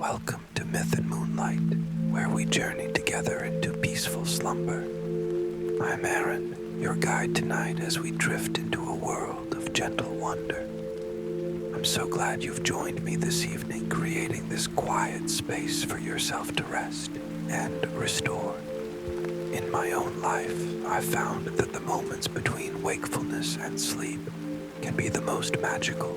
welcome to Myth and Moonlight, where we journey together into peaceful slumber. I'm Aaron, your guide tonight as we drift into a world of gentle wonder. I'm so glad you've joined me this evening, creating this quiet space for yourself to rest and restore. In my own life, I've found that the moments between wakefulness and sleep can be the most magical,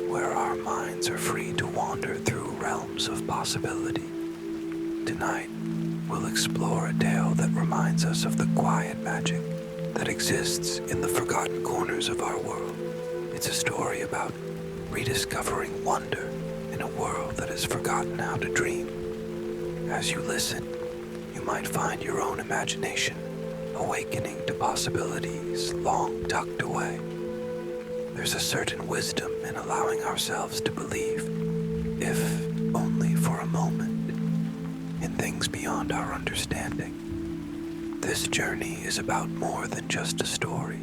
where our minds are free to wander through realms of possibility. Tonight, we'll explore a tale that reminds us of the quiet magic that exists in the forgotten corners of our world. It's a story about rediscovering wonder in a world that has forgotten how to dream. As you listen, you might find your own imagination awakening to possibilities long tucked away. There's a certain wisdom in allowing ourselves to believe, if only for a moment, in things beyond our understanding. This journey is about more than just a story.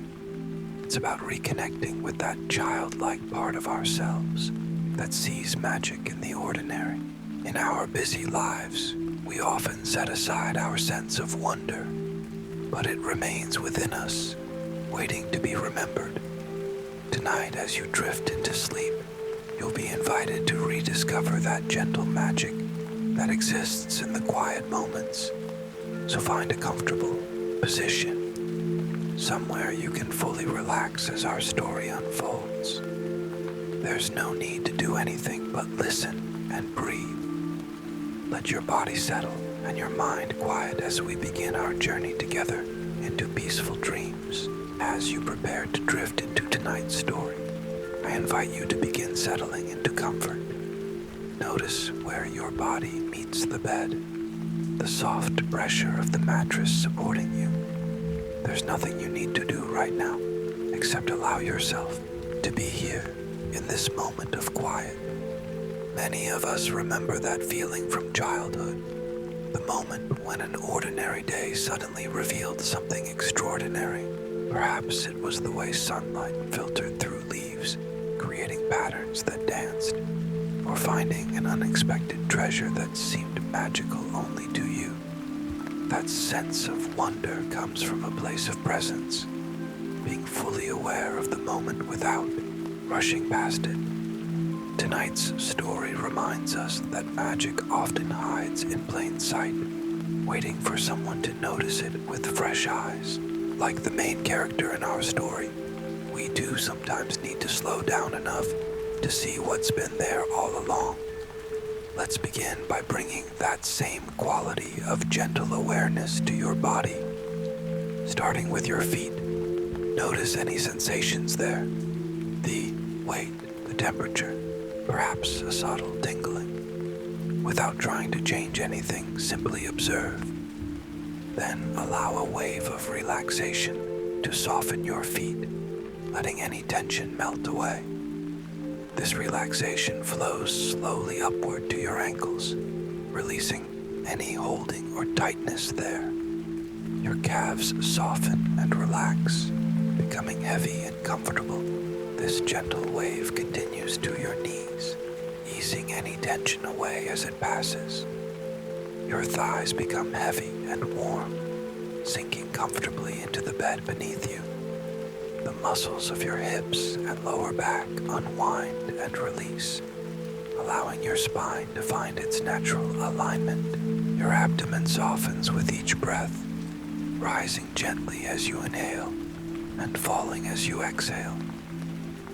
It's about reconnecting with that childlike part of ourselves that sees magic in the ordinary. In our busy lives, we often set aside our sense of wonder, but it remains within us, waiting to be remembered. Tonight, as you drift into sleep, you'll be invited to rediscover that gentle magic that exists in the quiet moments. So find a comfortable position, somewhere you can fully relax as our story unfolds. There's no need to do anything but listen and breathe. Let your body settle and your mind quiet as we begin our journey together into peaceful dreams. As you prepare to drift into tonight's story, I invite you to begin settling into comfort. Notice where your body meets the bed, the soft pressure of the mattress supporting you. There's nothing you need to do right now, except allow yourself to be here in this moment of quiet. Many of us remember that feeling from childhood, the moment when an ordinary day suddenly revealed something extraordinary. Perhaps it was the way sunlight filtered through leaves, creating patterns that danced, or finding an unexpected treasure that seemed magical only to you. That sense of wonder comes from a place of presence, being fully aware of the moment without rushing past it. Tonight's story reminds us that magic often hides in plain sight, waiting for someone to notice it with fresh eyes. Like the main character in our story, we do sometimes need to slow down enough to see what's been there all along. Let's begin by bringing that same quality of gentle awareness to your body. Starting with your feet, notice any sensations there. The weight, the temperature, perhaps a subtle tingling. Without trying to change anything, simply observe. Then allow a wave of relaxation to soften your feet, letting any tension melt away. This relaxation flows slowly upward to your ankles, releasing any holding or tightness there. Your calves soften and relax, becoming heavy and comfortable. This gentle wave continues to your knees, easing any tension away as it passes. Your thighs become heavy and warm, sinking comfortably into the bed beneath you. The muscles of your hips and lower back unwind and release, allowing your spine to find its natural alignment. Your abdomen softens with each breath, rising gently as you inhale and falling as you exhale.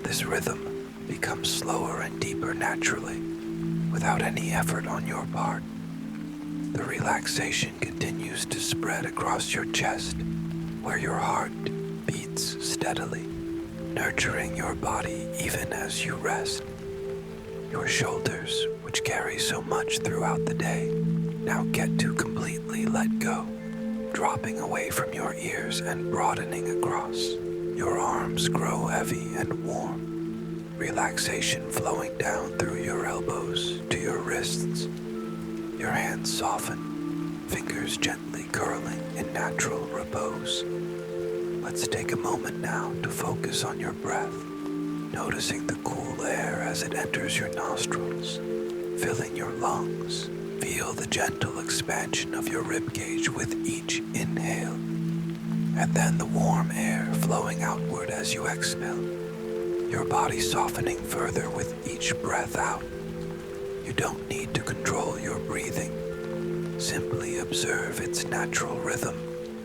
This rhythm becomes slower and deeper naturally, without any effort on your part. The relaxation continues to spread across your chest, where your heart beats steadily, nurturing your body even as you rest. Your shoulders, which carry so much throughout the day, now get to completely let go, dropping away from your ears and broadening across. Your arms grow heavy and warm, relaxation flowing down through your elbows to your wrists. Your hands soften, fingers gently curling in natural repose. Let's take a moment now to focus on your breath, noticing the cool air as it enters your nostrils filling your lungs. Feel the gentle expansion of your ribcage with each inhale, and then the warm air flowing outward as you exhale, your body softening further with each breath out. You don't need to control your breathing. Simply observe its natural rhythm.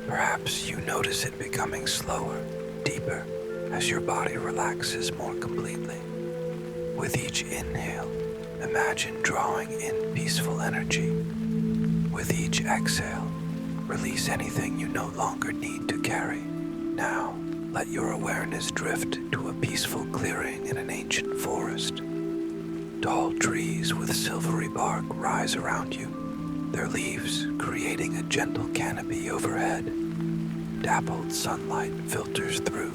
Perhaps you notice it becoming slower, deeper, as your body relaxes more completely. With each inhale, imagine drawing in peaceful energy. With each exhale, release anything you no longer need to carry. Now, let your awareness drift to a peaceful clearing in an ancient forest. Tall trees with silvery bark rise around you, their leaves creating a gentle canopy overhead. Dappled sunlight filters through,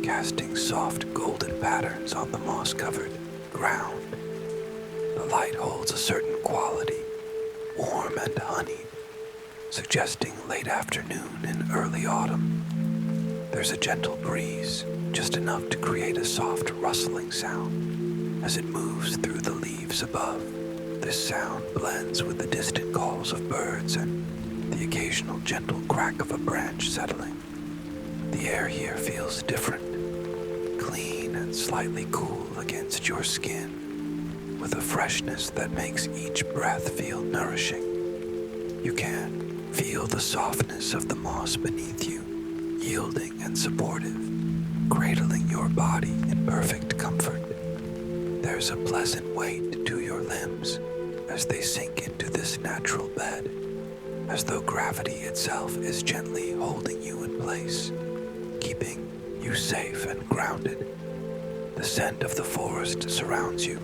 casting soft golden patterns on the moss-covered ground. The light holds a certain quality, warm and honeyed, suggesting late afternoon in early autumn. There's a gentle breeze, just enough to create a soft rustling sound as it moves through the leaves above. This sound blends with the distant calls of birds and the occasional gentle crack of a branch settling. The air here feels different, clean and slightly cool against your skin, with a freshness that makes each breath feel nourishing. You can feel the softness of the moss beneath you, yielding and supportive, cradling your body in perfect comfort. There's a pleasant weight to your limbs as they sink into this natural bed, as though gravity itself is gently holding you in place, keeping you safe and grounded. The scent of the forest surrounds you,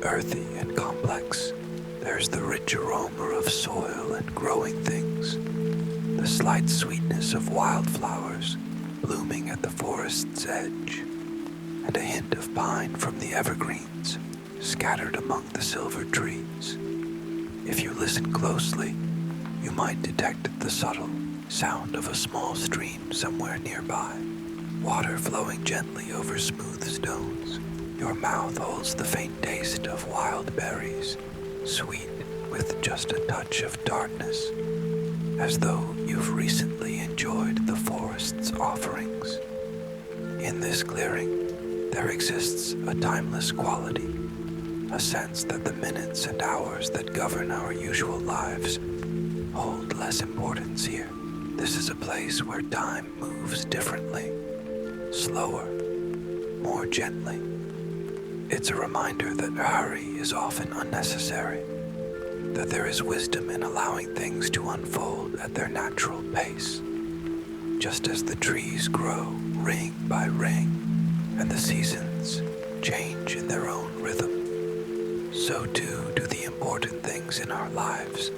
earthy and complex. There's the rich aroma of soil and growing things, the slight sweetness of wildflowers blooming at the forest's edge, and a hint of pine from the evergreens scattered among the silver trees. If you listen closely, you might detect the subtle sound of a small stream somewhere nearby, water flowing gently over smooth stones. Your mouth holds the faint taste of wild berries, sweet with just a touch of tartness, as though you've recently enjoyed the forest's offerings. In this clearing, there exists a timeless quality, a sense that the minutes and hours that govern our usual lives hold less importance here. This is a place where time moves differently, slower, more gently. It's a reminder that hurry is often unnecessary, that there is wisdom in allowing things to unfold at their natural pace, just as the trees grow ring by ring and the seasons change in their own rhythm. So too do the important things in our lives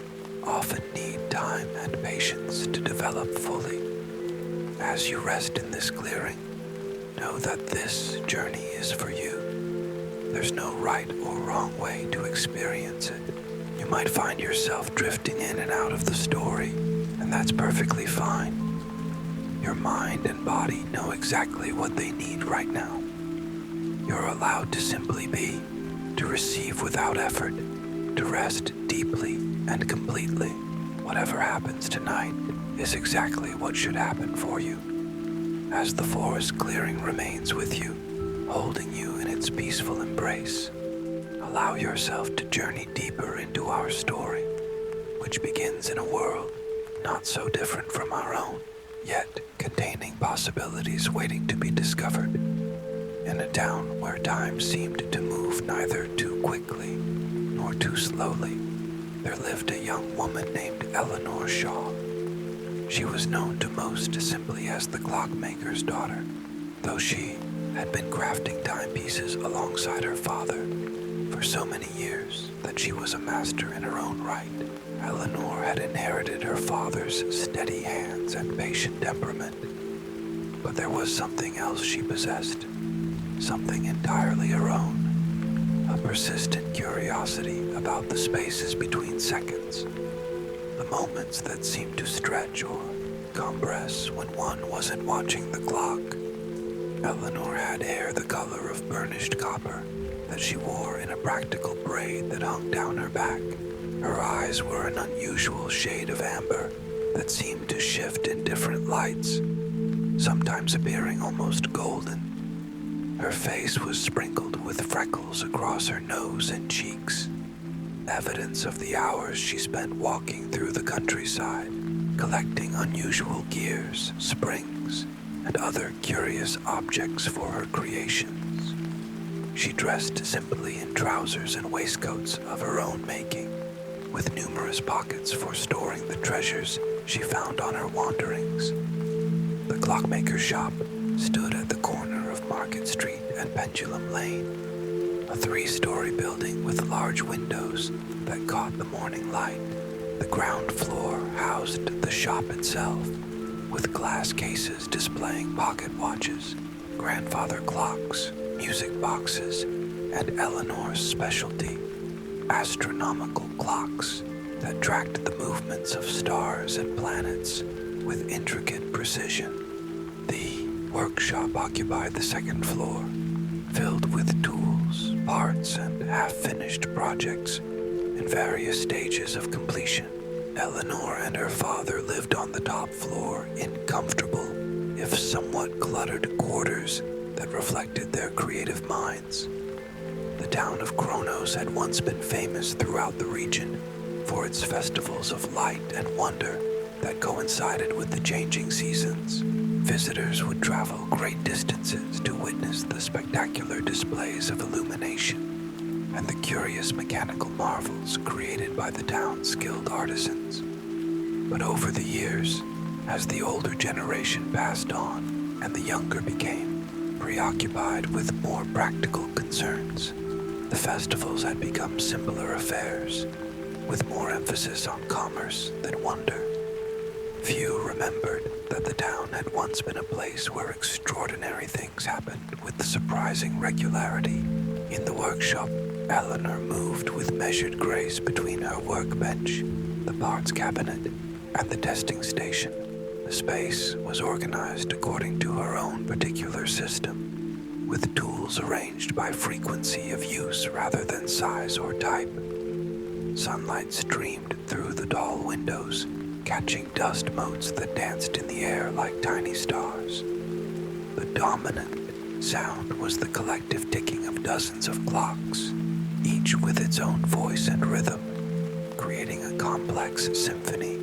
often need time and patience to develop fully. As you rest in this clearing, know that this journey is for you. There's no right or wrong way to experience it. You might find yourself drifting in and out of the story, and that's perfectly fine. Your mind and body know exactly what they need right now. You're allowed to simply be, to receive without effort, to rest deeply and completely. Whatever happens tonight is exactly what should happen for you. As the forest clearing remains with you, holding you in its peaceful embrace, allow yourself to journey deeper into our story, which begins in a world not so different from our own, yet containing possibilities waiting to be discovered. In a town where time seemed to move neither too quickly nor too slowly, there lived a young woman named Eleanor Shaw. She was known to most simply as the Clockmaker's daughter, though she had been crafting timepieces alongside her father for so many years that she was a master in her own right. Eleanor had inherited her father's steady hands and patient temperament, but there was something else she possessed, something entirely her own, a persistent curiosity about the spaces between seconds, the moments that seemed to stretch or compress when one wasn't watching the clock. Eleanor had hair the color of burnished copper, that she wore in a practical braid that hung down her back. Her eyes were an unusual shade of amber that seemed to shift in different lights, sometimes appearing almost golden. Her face was sprinkled with freckles across her nose and cheeks, evidence of the hours she spent walking through the countryside, collecting unusual gears, springs, and other curious objects for her creations. She dressed simply in trousers and waistcoats of her own making, with numerous pockets for storing the treasures she found on her wanderings. The Clockmaker's shop stood at the corner of Market Street and Pendulum Lane, a 3-story building with large windows that caught the morning light. The ground floor housed the shop itself, with glass cases displaying pocket watches, grandfather clocks, music boxes, and Eleanor's specialty, astronomical clocks that tracked the movements of stars and planets with intricate precision. The workshop occupied the second floor, filled with tools, parts, and half-finished projects in various stages of completion. Eleanor and her father lived on the top floor in comfortable, if somewhat cluttered, quarters that reflected their creative minds. The town of Kronos had once been famous throughout the region for its festivals of light and wonder that coincided with the changing seasons. Visitors would travel great distances to witness the spectacular displays of illumination and the curious mechanical marvels created by the town's skilled artisans. But over the years, as the older generation passed on and the younger became preoccupied with more practical concerns, the festivals had become simpler affairs, with more emphasis on commerce than wonder. Few remembered that the town had once been a place where extraordinary things happened with surprising regularity. In the workshop, Eleanor moved with measured grace between her workbench, the parts cabinet, and the testing station. The space was organized according to her own particular system, with tools arranged by frequency of use rather than size or type. Sunlight streamed through the tall windows, catching dust motes that danced in the air like tiny stars. The dominant sound was the collective ticking of dozens of clocks, each with its own voice and rhythm, creating a complex symphony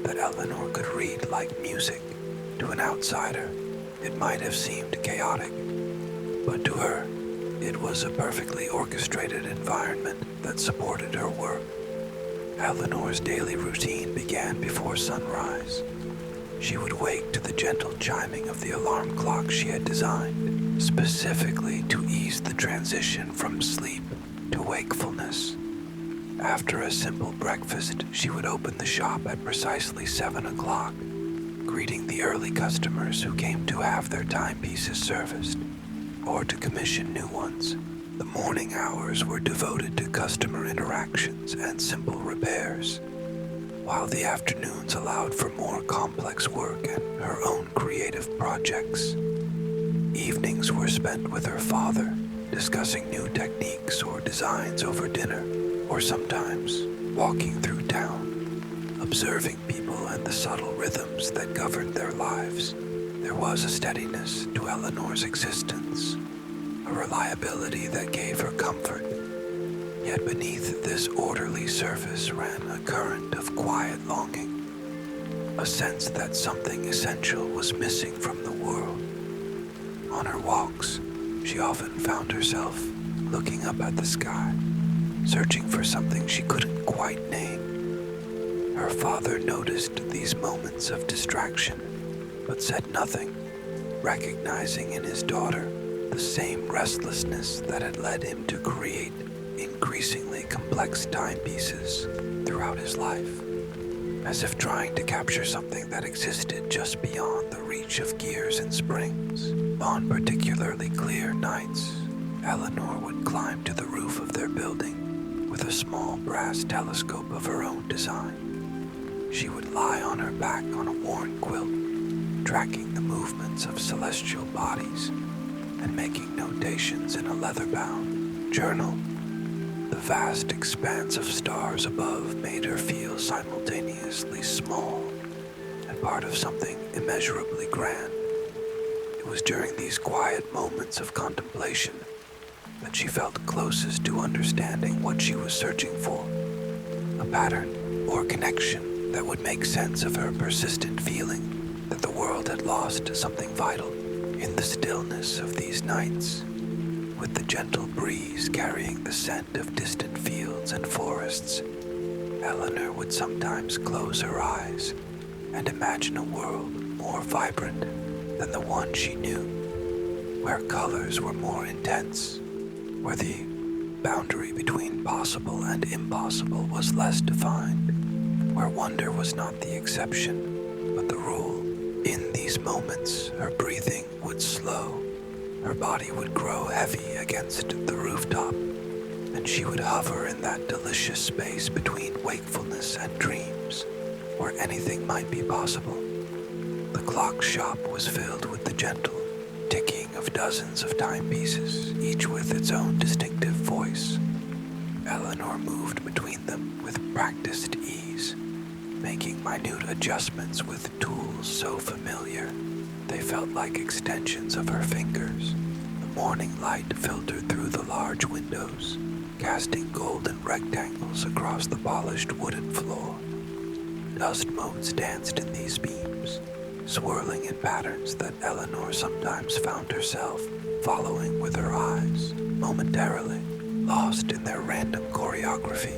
that Eleanor could read like music. To an outsider, it might have seemed chaotic, but to her, it was a perfectly orchestrated environment that supported her work. Eleanor's daily routine began before sunrise. She would wake to the gentle chiming of the alarm clock she had designed, specifically to ease the transition from sleep to wakefulness. After a simple breakfast, she would open the shop at precisely 7 o'clock, greeting the early customers who came to have their timepieces serviced or to commission new ones. The morning hours were devoted to customer interactions and simple repairs, while the afternoons allowed for more complex work and her own creative projects. Evenings were spent with her father, discussing new techniques or designs over dinner, or sometimes walking through town, observing people and the subtle rhythms that governed their lives. There was a steadiness to Eleanor's existence, a reliability that gave her comfort. Yet beneath this orderly surface ran a current of quiet longing, a sense that something essential was missing from the world. On her walks, she often found herself looking up at the sky, searching for something she couldn't quite name. Her father noticed these moments of distraction, but said nothing, recognizing in his daughter the same restlessness that had led him to create increasingly complex timepieces throughout his life, as if trying to capture something that existed just beyond the reach of gears and springs. On particularly clear nights, Eleanor would climb to the roof of their building with a small brass telescope of her own design. She would lie on her back on a worn quilt, tracking the movements of celestial bodies and making notations in a leather-bound, journal. The vast expanse of stars above made her feel simultaneously small and part of something immeasurably grand. It was during these quiet moments of contemplation that she felt closest to understanding what she was searching for, a pattern or connection that would make sense of her persistent feeling that the world had lost something vital. In the stillness of these nights, with the gentle breeze carrying the scent of distant fields and forests, Eleanor would sometimes close her eyes and imagine a world more vibrant than the one she knew, where colors were more intense, where the boundary between possible and impossible was less defined, where wonder was not the exception, but the rule. In these moments, her breathing would slow, her body would grow heavy against the rooftop, and she would hover in that delicious space between wakefulness and dreams, where anything might be possible. The clock shop was filled with the gentle ticking of dozens of timepieces, each with its own distinctive voice. Eleanor moved between them with practiced ease, making minute adjustments with tools so familiar they felt like extensions of her fingers. The morning light filtered through the large windows, casting golden rectangles across the polished wooden floor. Dust motes danced in these beams, swirling in patterns that Eleanor sometimes found herself following with her eyes, momentarily lost in their random choreography.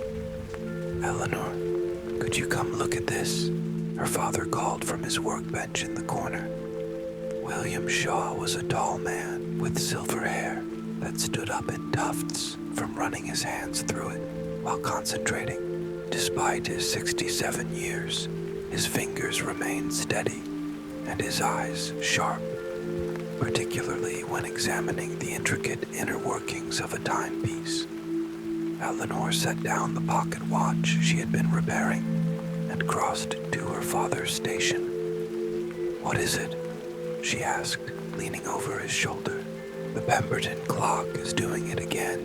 "Eleanor, could you come look at this?" her father called from his workbench in the corner. William Shaw was a tall man with silver hair that stood up in tufts from running his hands through it while concentrating. Despite his 67 years, his fingers remained steady and his eyes sharp, particularly when examining the intricate inner workings of a timepiece. Eleanor set down the pocket watch she had been repairing and crossed to her father's station. "What is it?" she asked, leaning over his shoulder. "The Pemberton clock is doing it again,"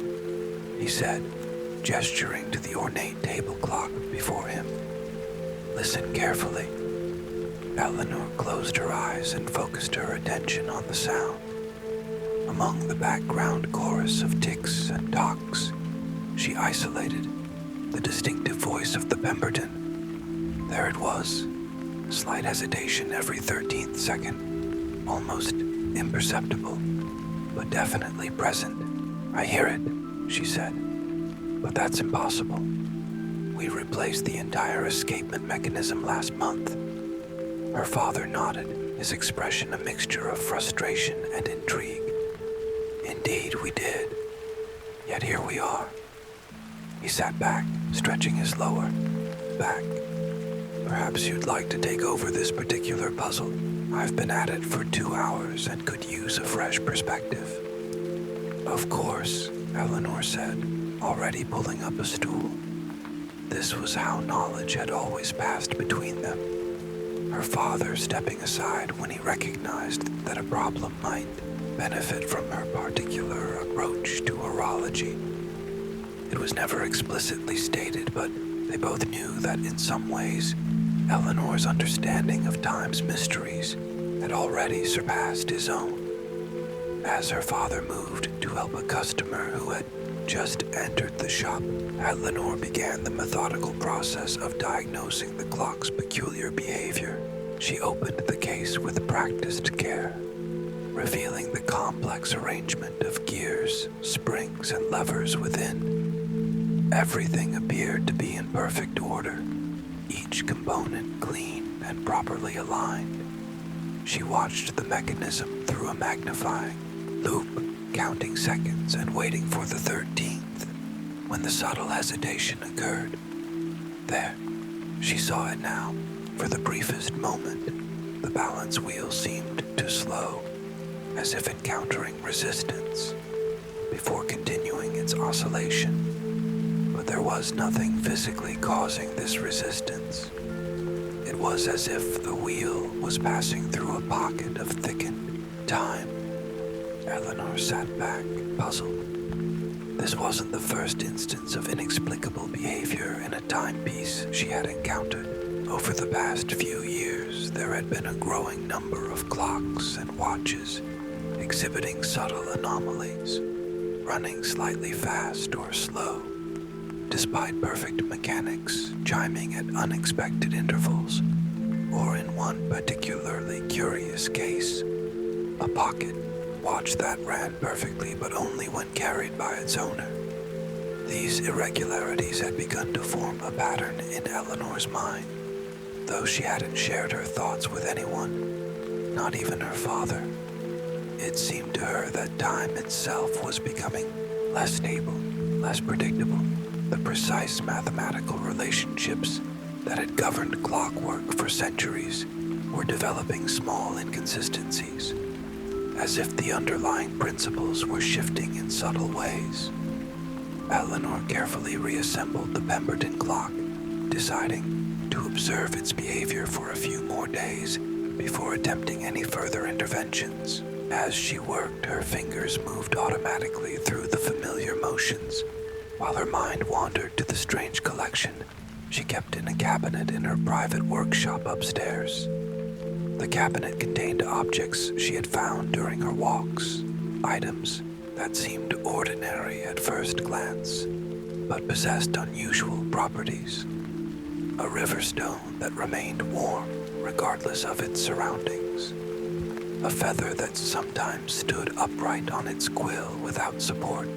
he said, gesturing to the ornate table clock before him. "Listen carefully." Eleanor closed her eyes and focused her attention on the sound. Among the background chorus of ticks and tocks, she isolated the distinctive voice of the Pemberton. There it was, slight hesitation every 13th second, almost imperceptible, but definitely present. "I hear it," she said, "but that's impossible. We replaced the entire escapement mechanism last month." Her father nodded, his expression a mixture of frustration and intrigue. "Indeed, we did. Yet here we are." He sat back, stretching his lower back. "Perhaps you'd like to take over this particular puzzle. I've been at it for 2 hours and could use a fresh perspective." "Of course," Eleanor said, already pulling up a stool. This was how knowledge had always passed between them, her father stepping aside when he recognized that a problem might benefit from her particular approach to horology. It was never explicitly stated, but they both knew that in some ways, Eleanor's understanding of time's mysteries had already surpassed his own. As her father moved to help a customer who had just entered the shop, Eleanor began the methodical process of diagnosing the clock's peculiar behavior. She opened the case with practiced care, revealing the complex arrangement of gears, springs, and levers within. Everything appeared to be in perfect order, each component clean and properly aligned. She watched the mechanism through a magnifying loop, counting seconds and waiting for the 13th, when the subtle hesitation occurred. There, she saw it now. For the briefest moment, the balance wheel seemed to slow, as if encountering resistance, before continuing its oscillation. But there was nothing physically causing this resistance. It was as if the wheel was passing through a pocket of thickened time. Eleanor sat back, puzzled. This wasn't the first instance of inexplicable behavior in a timepiece she had encountered. Over the past few years, there had been a growing number of clocks and watches exhibiting subtle anomalies, running slightly fast or slow, despite perfect mechanics chiming at unexpected intervals, or in one particularly curious case, a pocket watch that ran perfectly but only when carried by its owner. These irregularities had begun to form a pattern in Eleanor's mind, though she hadn't shared her thoughts with anyone, not even her father. It seemed to her that time itself was becoming less stable, less predictable. The precise mathematical relationships that had governed clockwork for centuries were developing small inconsistencies, as if the underlying principles were shifting in subtle ways. Eleanor carefully reassembled the Pemberton clock, deciding to observe its behavior for a few more days before attempting any further interventions. As she worked, her fingers moved automatically through the familiar motions, while her mind wandered to the strange collection she kept in a cabinet in her private workshop upstairs. The cabinet contained objects she had found during her walks, items that seemed ordinary at first glance, but possessed unusual properties. A river stone that remained warm regardless of its surroundings. A feather that sometimes stood upright on its quill without support.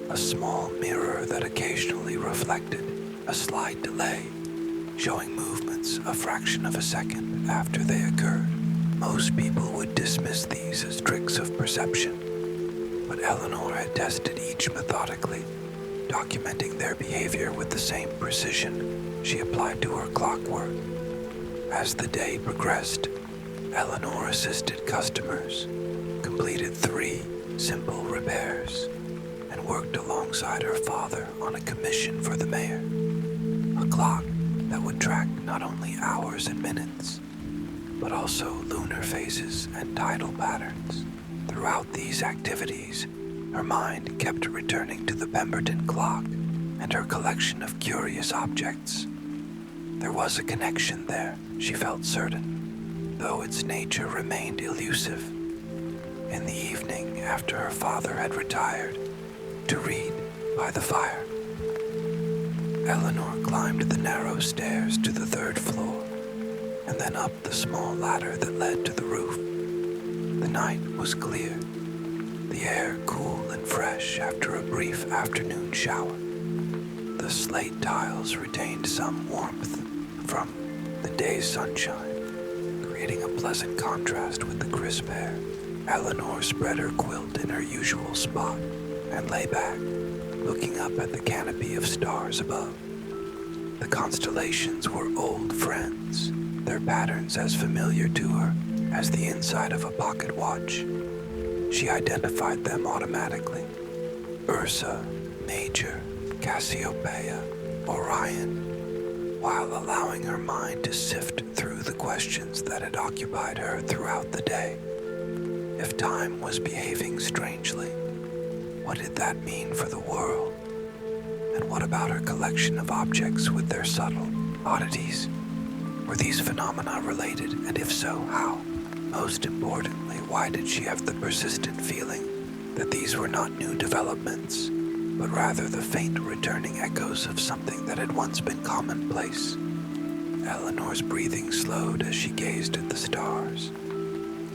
A small mirror that occasionally reflected a slight delay, showing movements a fraction of a second after they occurred. Most people would dismiss these as tricks of perception, but Eleanor had tested each methodically, documenting their behavior with the same precision she applied to her clockwork. As the day progressed, Eleanor assisted customers, completed 3 simple repairs, and worked alongside her father on a commission for the mayor. A clock that would track not only hours and minutes, but also lunar phases and tidal patterns. Throughout these activities, her mind kept returning to the Pemberton clock and her collection of curious objects. There was a connection there, she felt certain, though its nature remained elusive. In the evening, after her father had retired to read by the fire, Eleanor climbed the narrow stairs to the 3rd floor, and then up the small ladder that led to the roof. The night was clear, the air cool and fresh after a brief afternoon shower. The slate tiles retained some warmth from the day's sunshine, creating a pleasant contrast with the crisp air. Eleanor spread her quilt in her usual spot and lay back, looking up at the canopy of stars above. The constellations were old friends, their patterns as familiar to her as the inside of a pocket watch. She identified them automatically: Ursa, Major, Cassiopeia, Orion, while allowing her mind to sift through the questions that had occupied her throughout the day. If time was behaving strangely, what did that mean for the world? And what about her collection of objects with their subtle oddities? Were these phenomena related, and if so, how? Most importantly, why did she have the persistent feeling that these were not new developments, but rather the faint returning echoes of something that had once been commonplace? Eleanor's breathing slowed as she gazed at the stars.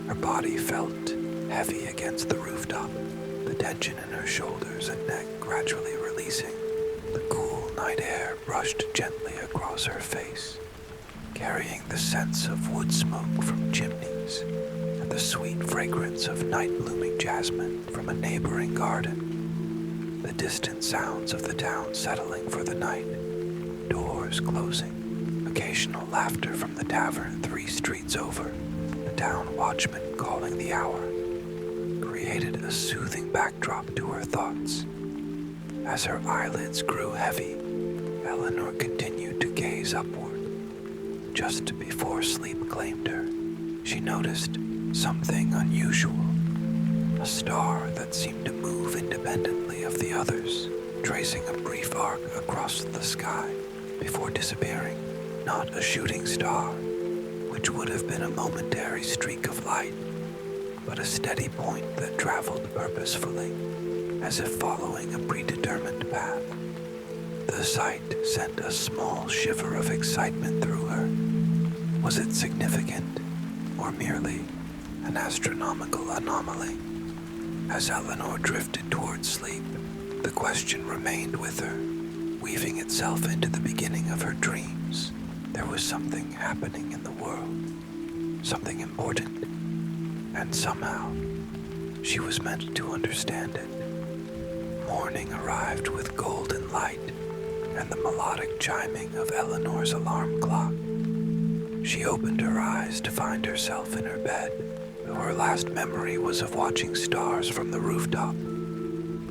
Her body felt heavy against the rooftop, the tension in her shoulders and neck gradually releasing. The cool night air brushed gently across her face, carrying the sense of wood smoke from chimneys and the sweet fragrance of night-blooming jasmine from a neighboring garden. The distant sounds of the town settling for the night, doors closing, occasional laughter from the tavern 3 streets over, the town watchman calling the hour, created a soothing backdrop to her thoughts. As her eyelids grew heavy, Eleanor continued to gaze upward. Just before sleep claimed her, she noticed something unusual. a star that seemed to move independently of the others, tracing a brief arc across the sky before disappearing. Not a shooting star, which would have been a momentary streak of light, but a steady point that traveled purposefully, as if following a predetermined path. The sight sent a small shiver of excitement through her. Was it significant, or merely an astronomical anomaly? As Eleanor drifted towards sleep, the question remained with her, weaving itself into the beginning of her dreams. There was something happening in the world, something important, and somehow she was meant to understand it. Morning arrived with golden light and the melodic chiming of Eleanor's alarm clock. She opened her eyes to find herself in her bed, though her last memory was of watching stars from the rooftop.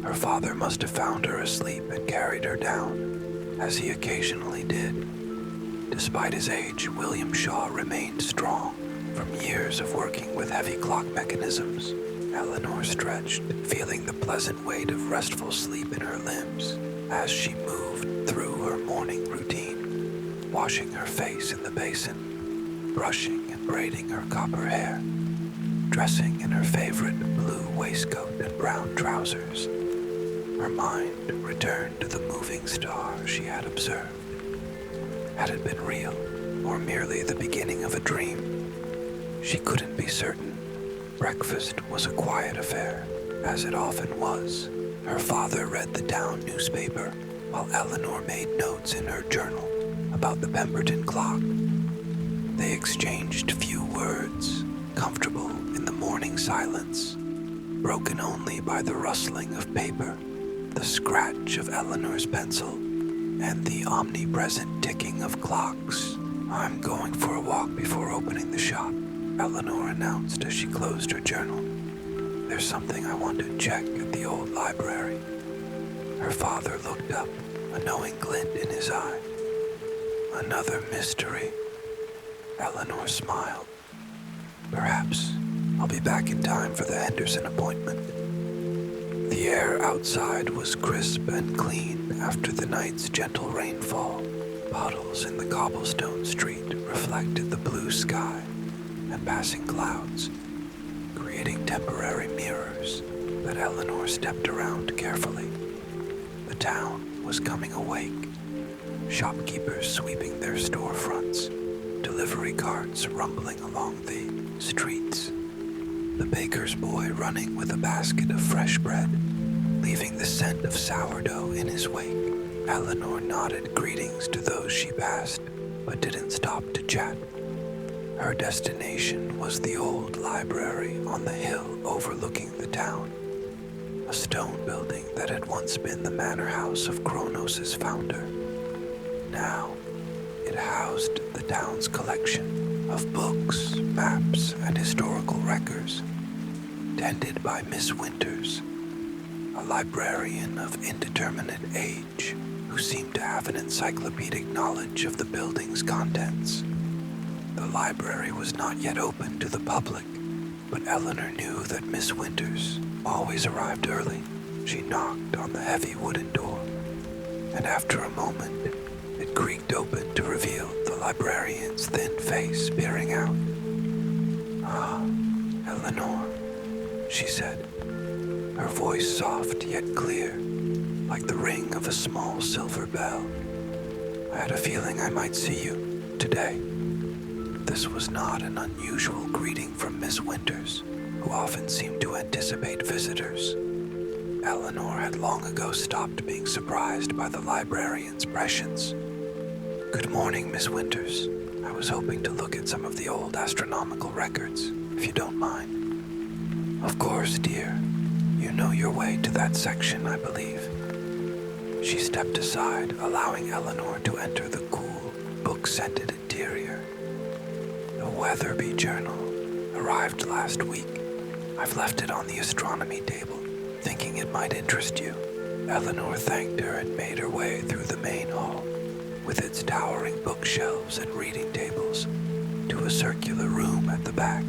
Her father must have found her asleep and carried her down, as he occasionally did. Despite his age, William Shaw remained strong from years of working with heavy clock mechanisms. Eleanor stretched, feeling the pleasant weight of restful sleep in her limbs as she moved through her morning routine, washing her face in the basin, brushing and braiding her copper hair, dressing in her favorite blue waistcoat and brown trousers. Her mind returned to the moving star she had observed. Had it been real, or merely the beginning of a dream? She couldn't be certain. Breakfast was a quiet affair, as it often was. Her father read the town newspaper, while Eleanor made notes in her journal about the Pemberton clock. They exchanged few words, comfortable in the morning silence, broken only by the rustling of paper, the scratch of Eleanor's pencil, and the omnipresent ticking of clocks. "I'm going for a walk before opening the shop," Eleanor announced as she closed her journal. "There's something I want to check at the old library." Her father looked up, a knowing glint in his eye. "Another mystery." Eleanor smiled. "Perhaps I'll be back in time for the Henderson appointment." The air outside was crisp and clean after the night's gentle rainfall. Puddles in the cobblestone street reflected the blue sky and passing clouds, creating temporary mirrors that Eleanor stepped around carefully. The town was coming awake, shopkeepers sweeping their storefronts, delivery carts rumbling along the streets, the baker's boy running with a basket of fresh bread, leaving the scent of sourdough in his wake. Eleanor nodded greetings to those she passed, but didn't stop to chat. Her destination was the old library on the hill overlooking the town, a stone building that had once been the manor house of Kronos' founder. Now, it housed the town's collection of books, maps, and historical records, tended by Miss Winters, a librarian of indeterminate age who seemed to have an encyclopedic knowledge of the building's contents. The library was not yet open to the public, but Eleanor knew that Miss Winters always arrived early. She knocked on the heavy wooden door, and after a moment, it creaked open to reveal the librarian's thin face peering out. "Ah, Eleanor," she said, her voice soft yet clear, like the ring of a small silver bell. "I had a feeling I might see you today." This was not an unusual greeting from Miss Winters, who often seemed to anticipate visitors. Eleanor had long ago stopped being surprised by the librarian's prescience. "Good morning, Miss Winters. I was hoping to look at some of the old astronomical records, if you don't mind." "Of course, dear. You know your way to that section, I believe." She stepped aside, allowing Eleanor to enter the cool, book-scented interior. "The Weatherby Journal arrived last week. I've left it on the astronomy table, thinking it might interest you." Eleanor thanked her and made her way through the main hall, with its towering bookshelves and reading tables, to a circular room at the back.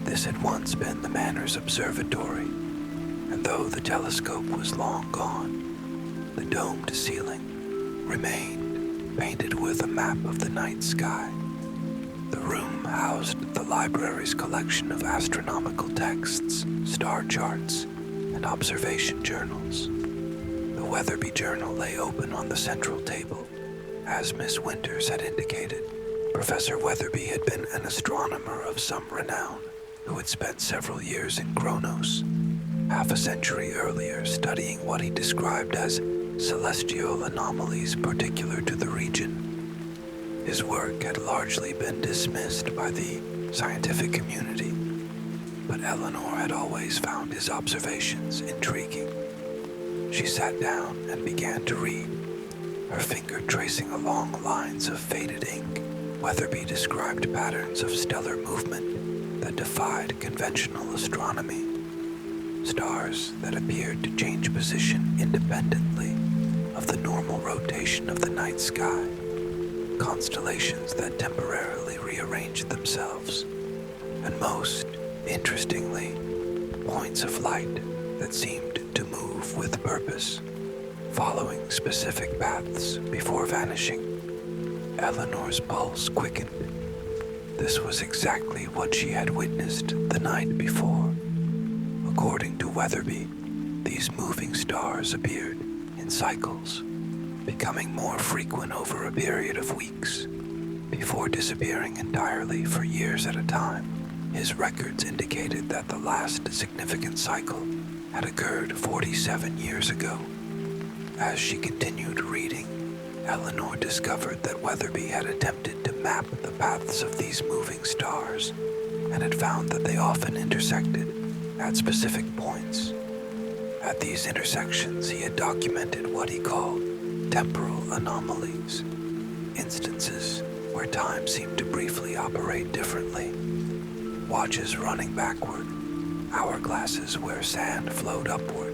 This had once been the Manor's observatory, and though the telescope was long gone, the domed ceiling remained painted with a map of the night sky. The room housed the library's collection of astronomical texts, star charts, and observation journals. The Weatherby Journal lay open on the central table. As Miss Winters had indicated, Professor Weatherby had been an astronomer of some renown who had spent several years in Kronos, half a century earlier studying what he described as celestial anomalies particular to the region. His work had largely been dismissed by the scientific community, but Eleanor had always found his observations intriguing. She sat down and began to read, her finger tracing along lines of faded ink. Weatherby described patterns of stellar movement that defied conventional astronomy. Stars that appeared to change position independently of the normal rotation of the night sky. Constellations that temporarily rearranged themselves. And most interestingly, points of light that seemed to move with purpose, following specific paths before vanishing. Eleanor's pulse quickened. This was exactly what she had witnessed the night before. According to Weatherby, these moving stars appeared in cycles, becoming more frequent over a period of weeks, before disappearing entirely for years at a time. His records indicated that the last significant cycle had occurred 47 years ago. As she continued reading, Eleanor discovered that Weatherby had attempted to map the paths of these moving stars and had found that they often intersected at specific points. At these intersections, he had documented what he called temporal anomalies, instances where time seemed to briefly operate differently. Watches running backward, hourglasses where sand flowed upward,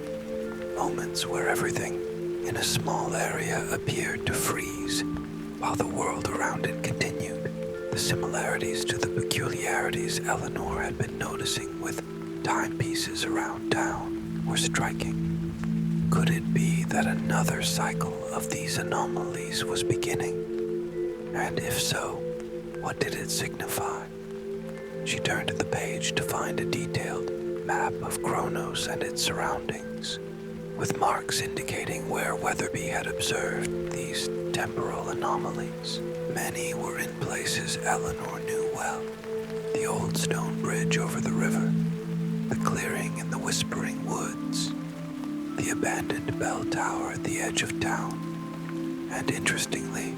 moments where everything in a small area appeared to freeze while the world around it continued. The similarities to the peculiarities Eleanor had been noticing with timepieces around town were striking. Could it be that another cycle of these anomalies was beginning? And if so, what did it signify? She turned to the page to find a detailed map of Kronos and its surroundings, with marks indicating where Weatherby had observed these temporal anomalies. Many were in places Eleanor knew well. The old stone bridge over the river, the clearing in the whispering woods, the abandoned bell tower at the edge of town, and interestingly,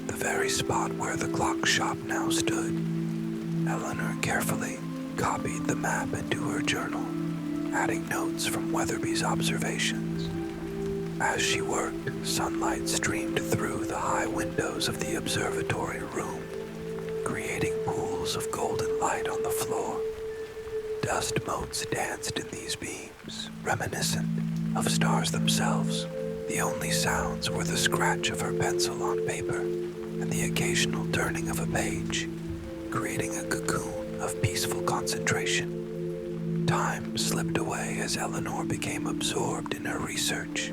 the very spot where the clock shop now stood. Eleanor carefully copied the map into her journal, adding notes from Weatherby's observations. As she worked, sunlight streamed through the high windows of the observatory room, creating pools of golden light on the floor. Dust motes danced in these beams, reminiscent of stars themselves. The only sounds were the scratch of her pencil on paper and the occasional turning of a page, creating a cocoon of peaceful concentration. Time slipped away as Eleanor became absorbed in her research,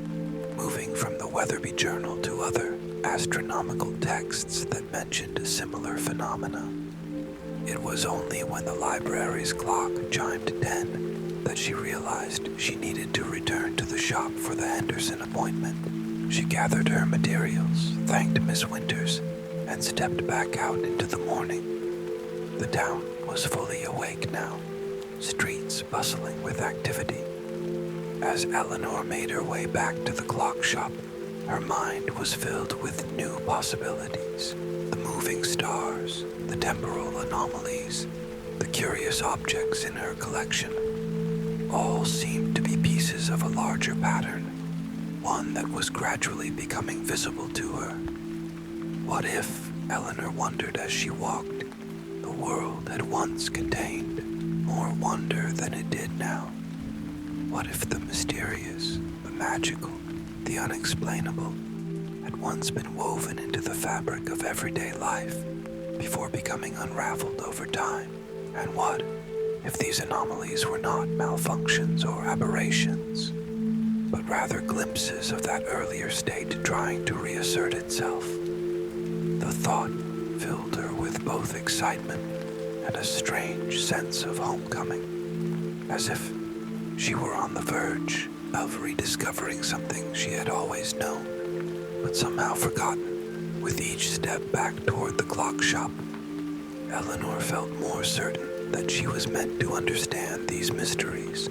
moving from the Weatherby Journal to other astronomical texts that mentioned similar phenomena. It was only when the library's clock chimed 10 that she realized she needed to return to the shop for the Henderson appointment. She gathered her materials, thanked Miss Winters, and stepped back out into the morning. The town was fully awake now, streets bustling with activity. As Eleanor made her way back to the clock shop, her mind was filled with new possibilities. The moving stars, the temporal anomalies, the curious objects in her collection, all seemed to be pieces of a larger pattern, one that was gradually becoming visible to her. What if, Eleanor wondered as she walked, the world had once contained more wonder than it did now? What if the mysterious, the magical, the unexplainable had once been woven into the fabric of everyday life before becoming unraveled over time? And what if these anomalies were not malfunctions or aberrations, but rather glimpses of that earlier state trying to reassert itself. The thought filled her with both excitement and a strange sense of homecoming, as if she were on the verge of rediscovering something she had always known, but somehow forgotten. With each step back toward the clock shop, Eleanor felt more certain that she was meant to understand these mysteries,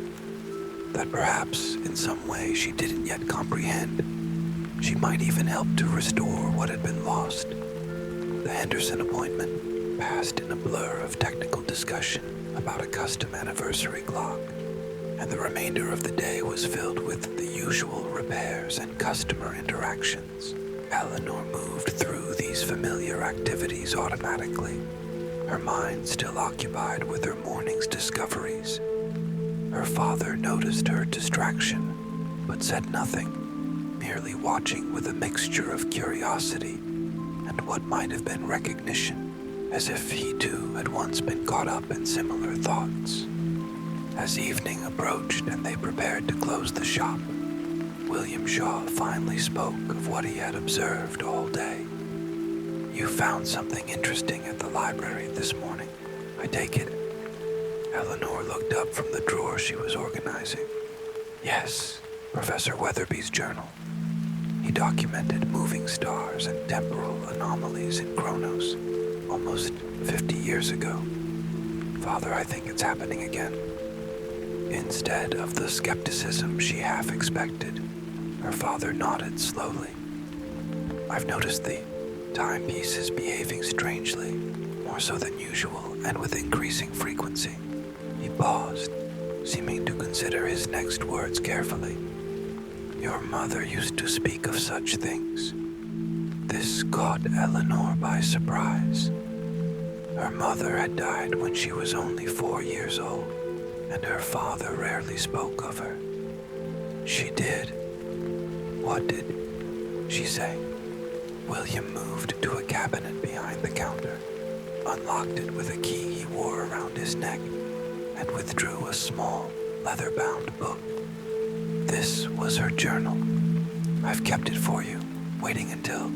that perhaps in some way she didn't yet comprehend, she might even help to restore what had been lost. The Henderson appointment passed in a blur of technical discussion about a custom anniversary clock, and the remainder of the day was filled with the usual repairs and customer interactions. Eleanor moved through these familiar activities automatically, her mind still occupied with her morning's discoveries. Her father noticed her distraction, but said nothing, merely watching with a mixture of curiosity and what might have been recognition, as if he too had once been caught up in similar thoughts. As evening approached and they prepared to close the shop, William Shaw finally spoke of what he had observed all day. "You found something interesting at the library this morning, I take it?" Eleanor looked up from the drawer she was organizing. "Yes, Professor Weatherby's journal. He documented moving stars and temporal anomalies in Kronos almost 50 years ago. Father, I think it's happening again." Instead of the skepticism she half expected, her father nodded slowly. "I've noticed the timepieces behaving strangely, more so than usual and with increasing frequency." He paused, seeming to consider his next words carefully. "Your mother used to speak of such things." This caught Eleanor by surprise. Her mother had died when she was only 4 years old, and her father rarely spoke of her. "She did. What did she say?" William moved to a cabinet behind the counter, unlocked it with a key he wore around his neck, and withdrew a small, leather-bound book. This was her journal. "I've kept it for you, waiting until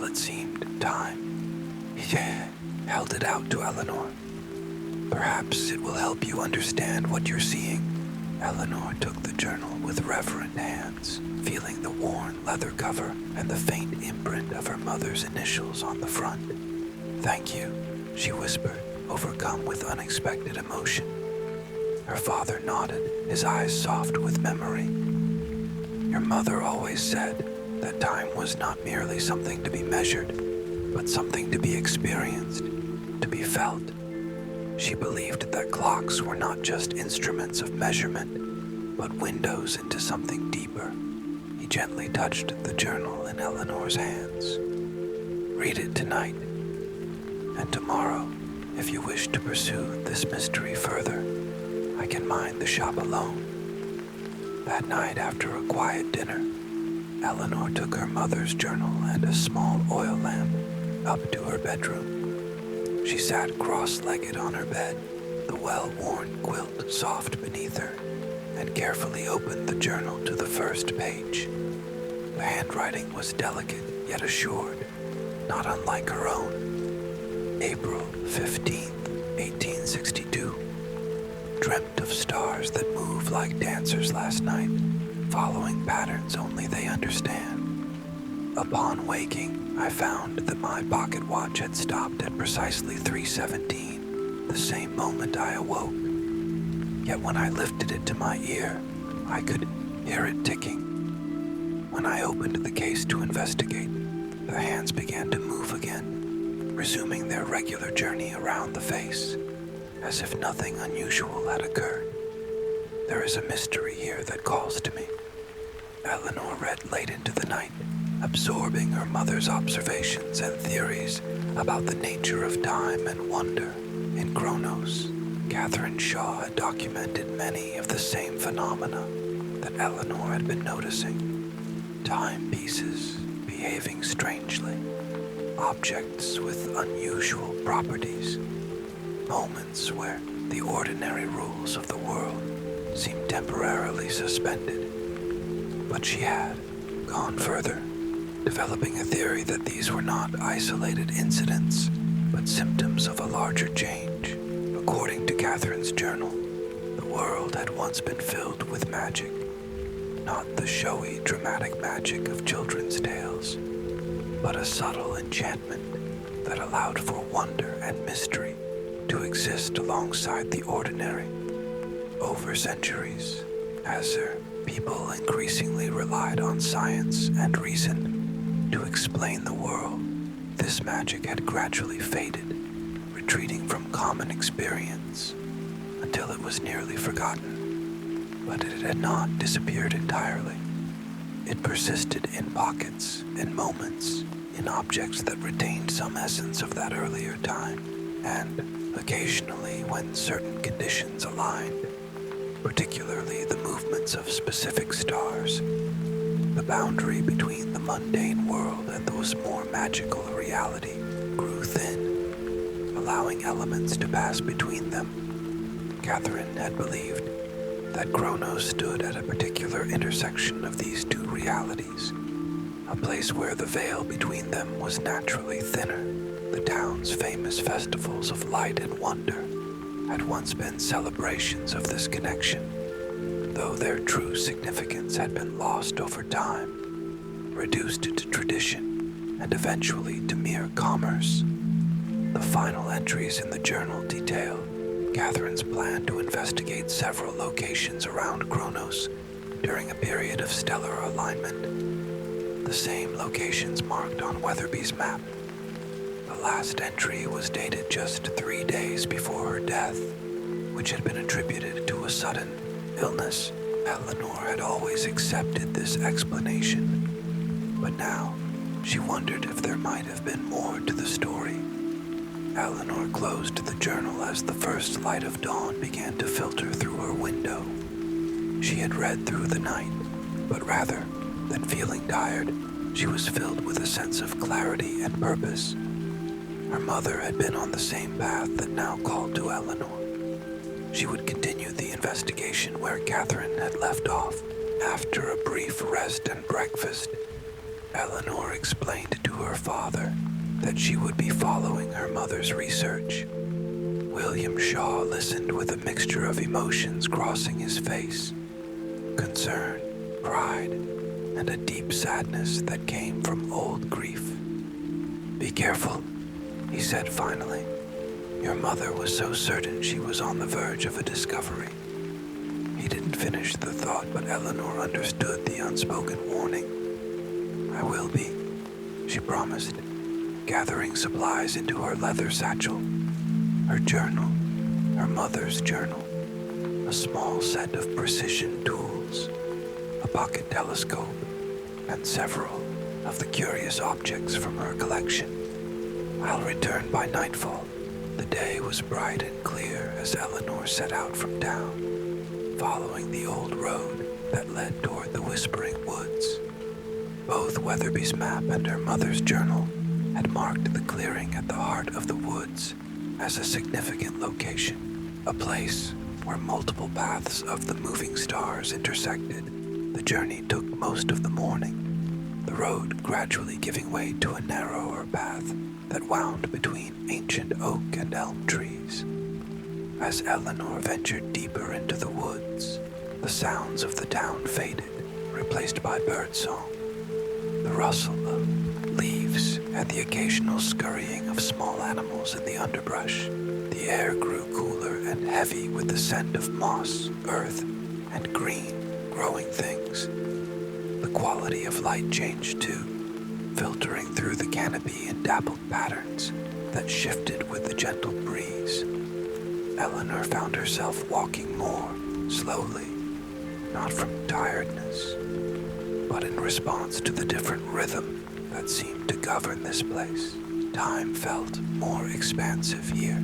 it seemed time." He held it out to Eleanor. "Perhaps it will help you understand what you're seeing." Eleanor took the journal with reverent hands, feeling the worn leather cover and the faint imprint of her mother's initials on the front. "Thank you," she whispered, overcome with unexpected emotion. Her father nodded, his eyes soft with memory. "Your mother always said that time was not merely something to be measured, but something to be experienced, to be felt. She believed that clocks were not just instruments of measurement, but windows into something deeper." He gently touched the journal in Eleanor's hands. "Read it tonight, and tomorrow, if you wish to pursue this mystery further, I can mind the shop alone." That night, after a quiet dinner, Eleanor took her mother's journal and a small oil lamp up to her bedroom. She sat cross-legged on her bed, the well-worn quilt soft beneath her, and carefully opened the journal to the first page. The handwriting was delicate yet assured, not unlike her own. "April 15th, 1862. Dreamt of stars that move like dancers last night, following patterns only they understand. Upon waking, I found that my pocket watch had stopped at precisely 3:17, the same moment I awoke. Yet when I lifted it to my ear, I could hear it ticking. When I opened the case to investigate, the hands began to move again, resuming their regular journey around the face, as if nothing unusual had occurred. There is a mystery here that calls to me." Eleanor read late into the night, absorbing her mother's observations and theories about the nature of time and wonder. In Kronos, Catherine Shaw had documented many of the same phenomena that Eleanor had been noticing. Timepieces behaving strangely, objects with unusual properties, moments where the ordinary rules of the world seemed temporarily suspended. But she had gone further, developing a theory that these were not isolated incidents, but symptoms of a larger change. According to Catherine's journal, the world had once been filled with magic, not the showy, dramatic magic of children's tales, but a subtle enchantment that allowed for wonder and mystery to exist alongside the ordinary. Over centuries, as her people increasingly relied on science and reason to explain the world, this magic had gradually faded, retreating from common experience until it was nearly forgotten. But it had not disappeared entirely. It persisted in pockets, in moments, in objects that retained some essence of that earlier time, and occasionally when certain conditions aligned, particularly the movements of specific stars, the boundary between the mundane world and those more magical reality grew thin, allowing elements to pass between them. Catherine had believed that Kronos stood at a particular intersection of these two realities, a place where the veil between them was naturally thinner. The town's famous festivals of light and wonder had once been celebrations of this connection, though their true significance had been lost over time, reduced to tradition, and eventually to mere commerce. The final entries in the journal detail Catherine's plan to investigate several locations around Kronos during a period of stellar alignment, the same locations marked on Weatherby's map. The last entry was dated just 3 days before her death, which had been attributed to a sudden illness. Eleanor had always accepted this explanation, but now she wondered if there might have been more to the story. Eleanor closed the journal as the first light of dawn began to filter through her window. She had read through the night, but rather than feeling tired, she was filled with a sense of clarity and purpose. Her mother had been on the same path that now called to Eleanor. She would continue the investigation where Catherine had left off. After a brief rest and breakfast, Eleanor explained to her father that she would be following her mother's research. William Shaw listened with a mixture of emotions crossing his face: concern, pride, and a deep sadness that came from old grief. "Be careful," he said finally. "Your mother was so certain she was on the verge of a discovery." He didn't finish the thought, but Eleanor understood the unspoken warning. "I will be," she promised, gathering supplies into her leather satchel. Her journal, her mother's journal, a small set of precision tools, a pocket telescope, and several of the curious objects from her collection. "I'll return by nightfall." The day was bright and clear as Eleanor set out from town, following the old road that led toward the Whispering Woods. Both Weatherby's map and her mother's journal had marked the clearing at the heart of the woods as a significant location, a place where multiple paths of the moving stars intersected. The journey took most of the morning, the road gradually giving way to a narrower path that wound between ancient oak and elm trees. As Eleanor ventured deeper into the woods, the sounds of the town faded, replaced by birdsong. The rustle of leaves and the occasional scurrying of small animals in the underbrush. The air grew cooler and heavy with the scent of moss, earth, and green growing things. The quality of light changed too, filtering through the canopy in dappled patterns that shifted with the gentle breeze. Eleanor found herself walking more slowly, not from tiredness, but in response to the different rhythm that seemed to govern this place. Time felt more expansive here,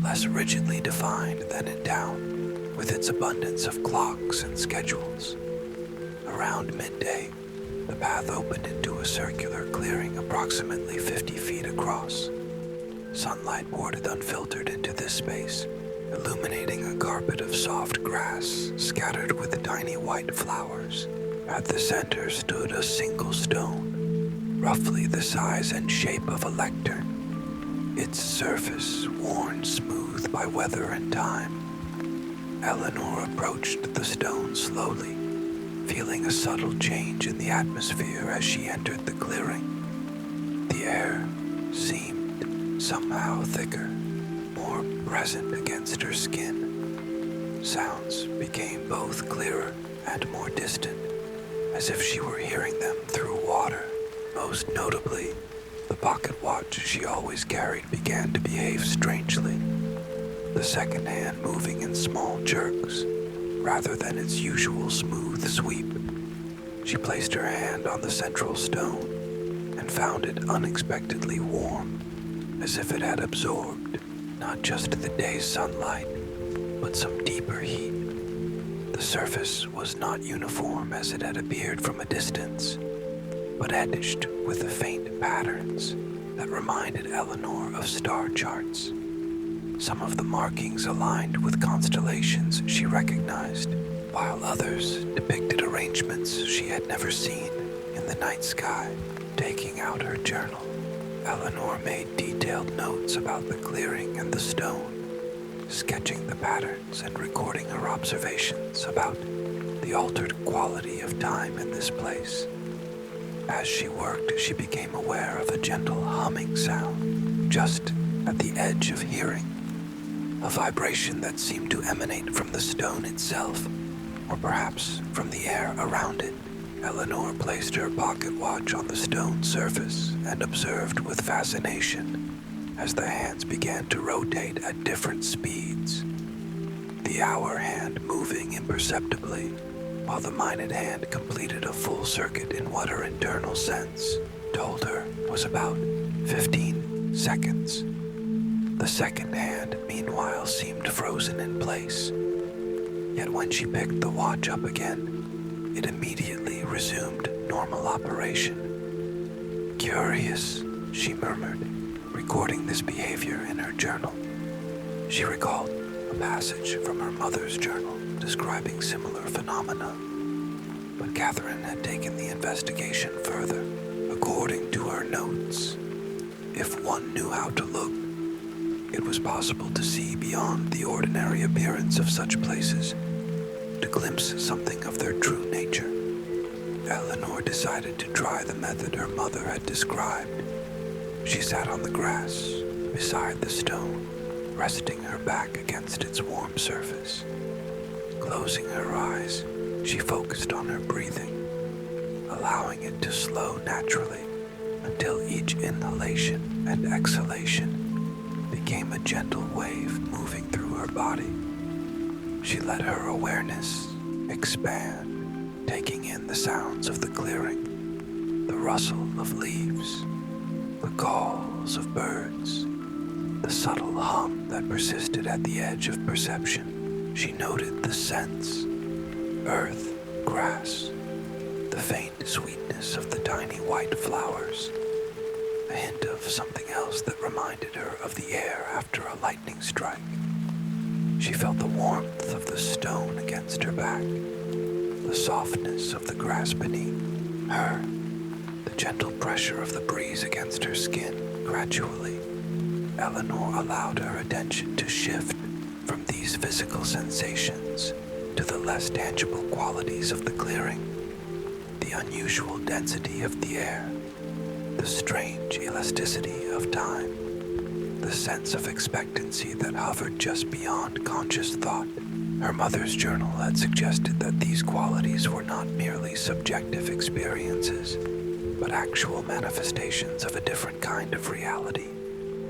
less rigidly defined than in town, with its abundance of clocks and schedules. Around midday, the path opened into a circular clearing approximately 50 feet across. Sunlight poured unfiltered into this space, illuminating a carpet of soft grass scattered with tiny white flowers. At the center stood a single stone, roughly the size and shape of a lectern, its surface worn smooth by weather and time. Eleanor approached the stone slowly, feeling a subtle change in the atmosphere as she entered the clearing. The air seemed somehow thicker, more present against her skin. Sounds became both clearer and more distant, as if she were hearing them through water. Most notably, the pocket watch she always carried began to behave strangely, the second hand moving in small jerks, rather than its usual smooth sweep. She placed her hand on the central stone and found it unexpectedly warm, as if it had absorbed not just the day's sunlight, but some deeper heat. The surface was not uniform as it had appeared from a distance, but edged with the faint patterns that reminded Eleanor of star charts. Some of the markings aligned with constellations she recognized, while others depicted arrangements she had never seen in the night sky. Taking out her journal, Eleanor made detailed notes about the clearing and the stone, sketching the patterns and recording her observations about the altered quality of time in this place. As she worked, she became aware of a gentle humming sound just at the edge of hearing, a vibration that seemed to emanate from the stone itself, or perhaps from the air around it. Eleanor placed her pocket watch on the stone surface and observed with fascination as the hands began to rotate at different speeds, the hour hand moving imperceptibly, while the minute hand completed a full circuit in what her internal sense told her was about 15 seconds. The second hand, meanwhile, seemed frozen in place. Yet when she picked the watch up again, it immediately resumed normal operation. "Curious," she murmured, recording this behavior in her journal. She recalled a passage from her mother's journal describing similar phenomena, but Catherine had taken the investigation further. According to her notes, if one knew how to look, it was possible to see beyond the ordinary appearance of such places, to glimpse something of their true nature. Eleanor decided to try the method her mother had described. She sat on the grass beside the stone, resting her back against its warm surface. Closing her eyes, she focused on her breathing, allowing it to slow naturally until each inhalation and exhalation became a gentle wave moving through her body. She let her awareness expand, taking in the sounds of the clearing, the rustle of leaves, the calls of birds, the subtle hum that persisted at the edge of perception. She noted the scents, earth, grass, the faint sweetness of the tiny white flowers, a hint of something else that reminded her of the air after a lightning strike. She felt the warmth of the stone against her back, the softness of the grass beneath her, the gentle pressure of the breeze against her skin. Gradually, Eleanor allowed her attention to shift from these physical sensations to the less tangible qualities of the clearing, the unusual density of the air, the strange elasticity of time, the sense of expectancy that hovered just beyond conscious thought. Her mother's journal had suggested that these qualities were not merely subjective experiences, but actual manifestations of a different kind of reality,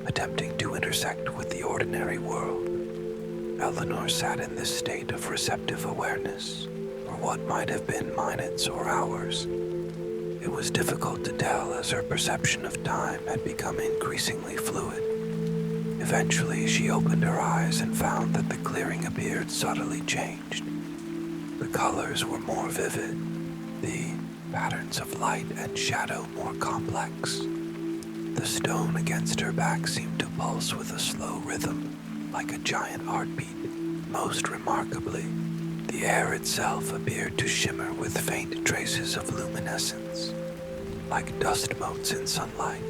attempting to intersect with the ordinary world. Eleanor sat in this state of receptive awareness for what might have been minutes or hours. It was difficult to tell as her perception of time had become increasingly fluid. Eventually, she opened her eyes and found that the clearing appeared subtly changed. The colors were more vivid, the patterns of light and shadow more complex. The The stone against her back seemed to pulse with a slow rhythm, like a giant heartbeat. Most remarkably, the air itself appeared to shimmer with faint traces of luminescence, like dust motes in sunlight,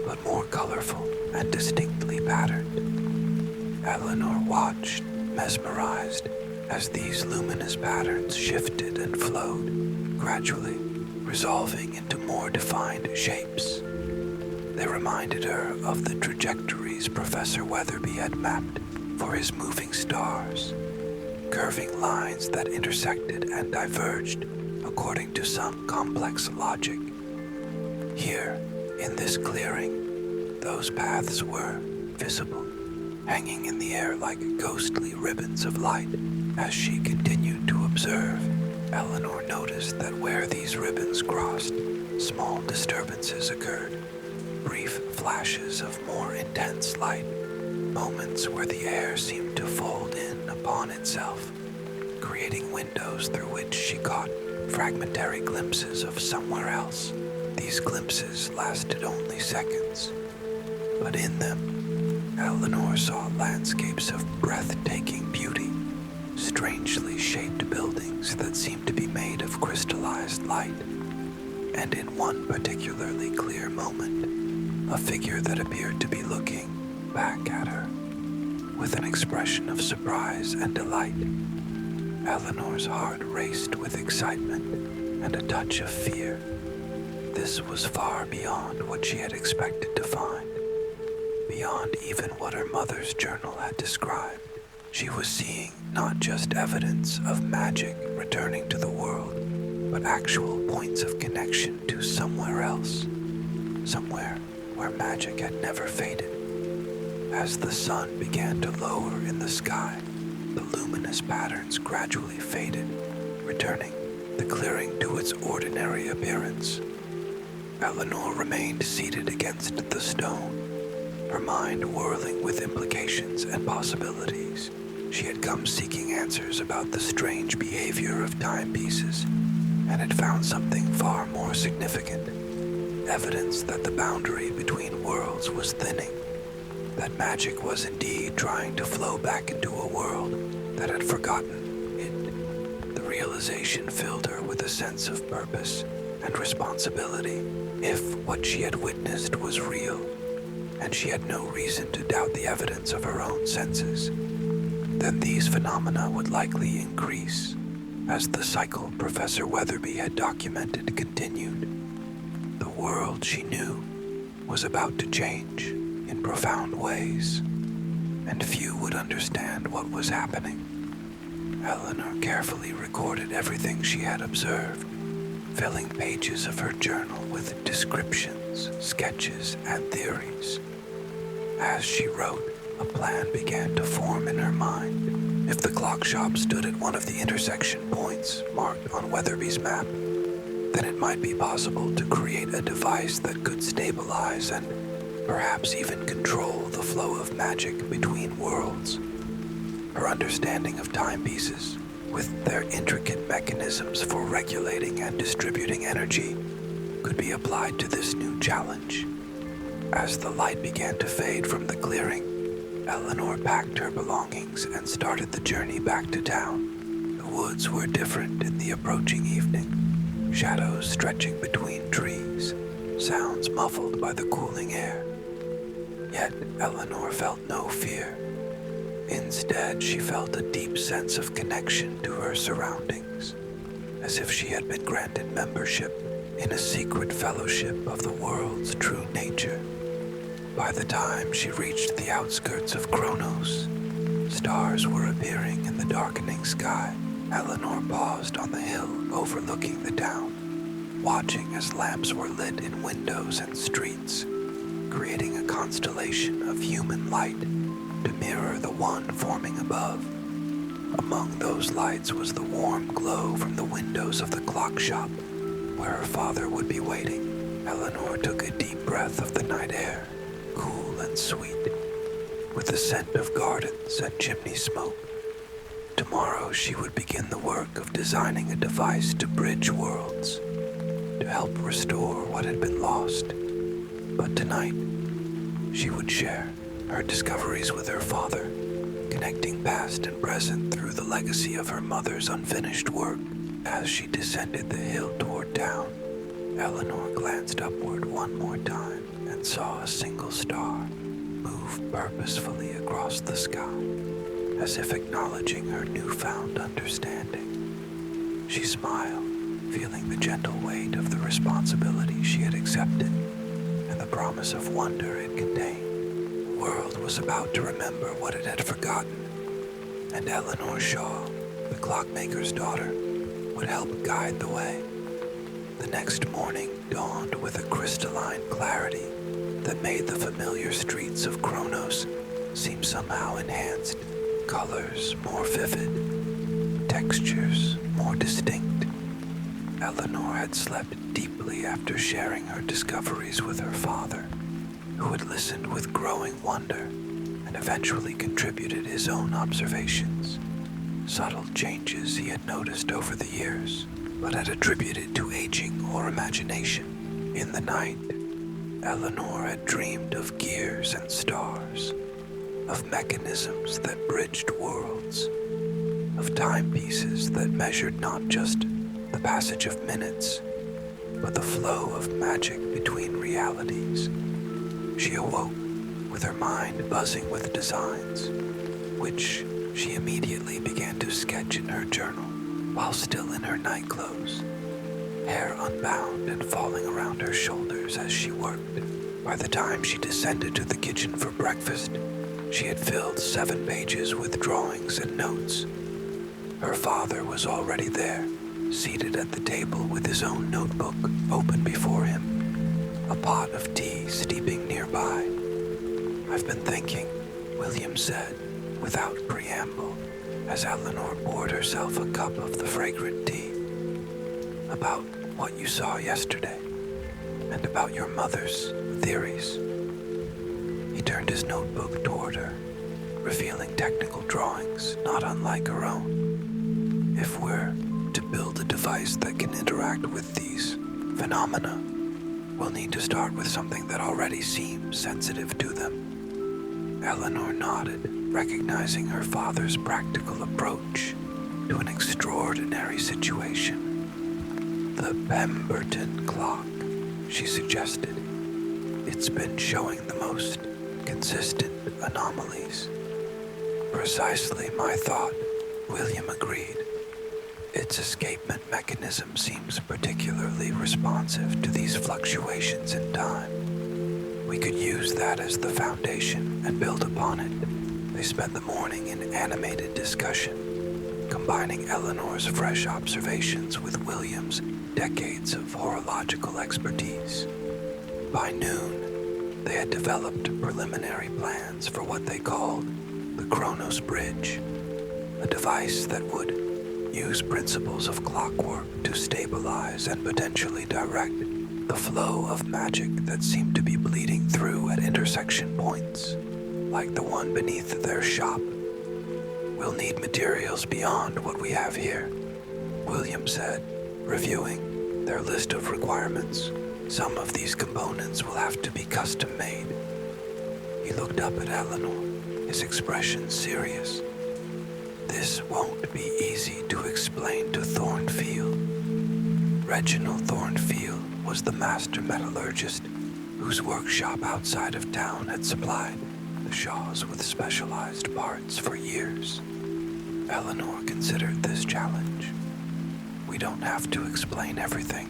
but more colorful and distinctly patterned. Eleanor watched, mesmerized, as these luminous patterns shifted and flowed, gradually resolving into more defined shapes. They reminded her of the trajectories Professor Weatherby had mapped for his moving stars, curving lines that intersected and diverged according to some complex logic. Here, in this clearing, those paths were visible, hanging in the air like ghostly ribbons of light. As she continued to observe, Eleanor noticed that where these ribbons crossed, small disturbances occurred, brief flashes of more intense light, moments where the air seemed to fold in upon itself, creating windows through which she caught fragmentary glimpses of somewhere else. These glimpses lasted only seconds, but in them, Eleanor saw landscapes of breathtaking beauty, strangely shaped buildings that seemed to be made of crystallized light, and in one particularly clear moment, a figure that appeared to be looking back at her with an expression of surprise and delight. Eleanor's heart raced with excitement and a touch of fear. This was far beyond what she had expected to find, beyond even what her mother's journal had described. She was seeing not just evidence of magic returning to the world, but actual points of connection to somewhere else, somewhere where magic had never faded. As the sun began to lower in the sky, the luminous patterns gradually faded, returning the clearing to its ordinary appearance. Eleanor remained seated against the stone, her mind whirling with implications and possibilities. She had come seeking answers about the strange behavior of timepieces, and had found something far more significant, evidence that the boundary between worlds was thinning, that magic was indeed trying to flow back into a world that had forgotten it. The realization filled her with a sense of purpose and responsibility. If what she had witnessed was real, and she had no reason to doubt the evidence of her own senses, then these phenomena would likely increase as the cycle Professor Weatherby had documented continued. The world she knew was about to change in profound ways, and few would understand what was happening. Eleanor carefully recorded everything she had observed, filling pages of her journal with descriptions, sketches, and theories. As she wrote, a plan began to form in her mind. If the clock shop stood at one of the intersection points marked on Weatherby's map, then it might be possible to create a device that could stabilize and perhaps even control the flow of magic between worlds. Her understanding of timepieces, with their intricate mechanisms for regulating and distributing energy, could be applied to this new challenge. As the light began to fade from the clearing, Eleanor packed her belongings and started the journey back to town. The woods were different in the approaching evening, shadows stretching between trees, sounds muffled by the cooling air. Yet Eleanor felt no fear. Instead, she felt a deep sense of connection to her surroundings, as if she had been granted membership in a secret fellowship of the world's true nature. By the time she reached the outskirts of Kronos, stars were appearing in the darkening sky. Eleanor paused on the hill overlooking the town, watching as lamps were lit in windows and streets, creating a constellation of human light to mirror the one forming above. Among those lights was the warm glow from the windows of the clock shop, where her father would be waiting. Eleanor took a deep breath of the night air, cool and sweet, with the scent of gardens and chimney smoke. Tomorrow she would begin the work of designing a device to bridge worlds, to help restore what had been lost. But tonight, she would share her discoveries with her father, connecting past and present through the legacy of her mother's unfinished work. As she descended the hill toward town, Eleanor glanced upward one more time and saw a single star move purposefully across the sky, as if acknowledging her newfound understanding. She smiled, feeling the gentle weight of the responsibility she had accepted and the promise of wonder it contained. The world was about to remember what it had forgotten, and Eleanor Shaw, the Clockmaker's daughter, would help guide the way. The next morning dawned with a crystalline clarity that made the familiar streets of Kronos seem somehow enhanced, colors more vivid, textures more distinct. Eleanor had slept deeply after sharing her discoveries with her father, who had listened with growing wonder and eventually contributed his own observations, subtle changes he had noticed over the years, but had attributed to aging or imagination. In the night, Eleanor had dreamed of gears and stars, of mechanisms that bridged worlds, of timepieces that measured not just the passage of minutes, but the flow of magic between realities. She awoke with her mind buzzing with designs, which she immediately began to sketch in her journal while still in her night clothes, hair unbound and falling around her shoulders as she worked. By the time she descended to the kitchen for breakfast, she had filled 7 pages with drawings and notes. Her father was already there, seated at the table with his own notebook open before him, a pot of tea steeping nearby. "I've been thinking," William said, without preamble, as Eleanor poured herself a cup of the fragrant tea, "about what you saw yesterday, and about your mother's theories." He turned his notebook toward her, revealing technical drawings not unlike her own. "If we're to build a device that can interact with these phenomena, we'll need to start with something that already seems sensitive to them." Eleanor nodded, recognizing her father's practical approach to an extraordinary situation. "The Pemberton clock," she suggested. "It's been showing the most consistent anomalies." "Precisely my thought," William agreed. "Its escapement mechanism seems particularly responsive to these fluctuations in time. We could use that as the foundation and build upon it." They spent the morning in animated discussion, combining Eleanor's fresh observations with William's decades of horological expertise. By noon, they had developed preliminary plans for what they called the Kronos Bridge, a device that would use principles of clockwork to stabilize and potentially direct the flow of magic that seemed to be bleeding through at intersection points, like the one beneath their shop. "We'll need materials beyond what we have here," William said, reviewing their list of requirements. "Some of these components will have to be custom-made." He looked up at Eleanor, his expression serious. "This won't be easy to explain to Thornfield." Reginald Thornfield was the master metallurgist whose workshop outside of town had supplied the Shaws with specialized parts for years. Eleanor considered this challenge. "We don't have to explain everything.